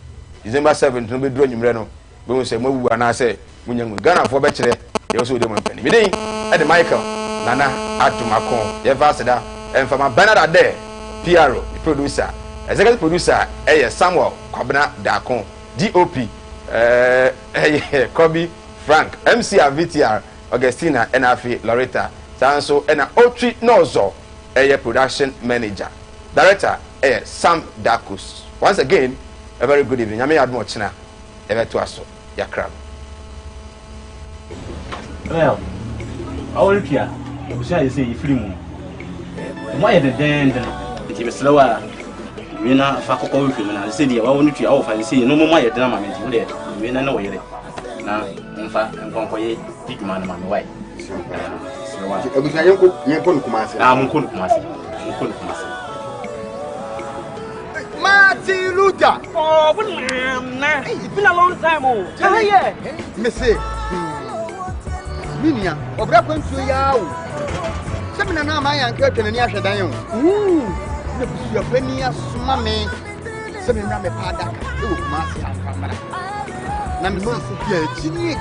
U: December 7th no be duro nyumre no be won say mo wu ana say munyangui Ghana fo be kire ye so de mo mpani me den e de Michael Nana Atumakon ye vasida and from Bernard there PRO the producer executive producer Samuel Kwabena Dakon DOP Kobe Frank MC VTR Augustina NFA Loretta Sanso and Otri Nozo production manager director Sam Dakus. Once again a very good evening. I may add much now ever to us yakra.
G: Well, I will care. You say free moon. Why the den the slower we na fa kokko we film na say dia wa wonu tua wo fa say no mo ye dena ma me di de we na wo yere na mfa nkonko ye diduma na ma me why so wa
B: ebusa yenko Kumasi
G: mun ko Kumasi
H: Martin Luther. Oh, it's been a long time. Oh, yeah. Missy. Minia, Obra went to Yao. Semina na my uncle and Yasha Dayon. Your penny as mammy. Semina me Padak. Oh, Master Camera. Nammy, Ginny,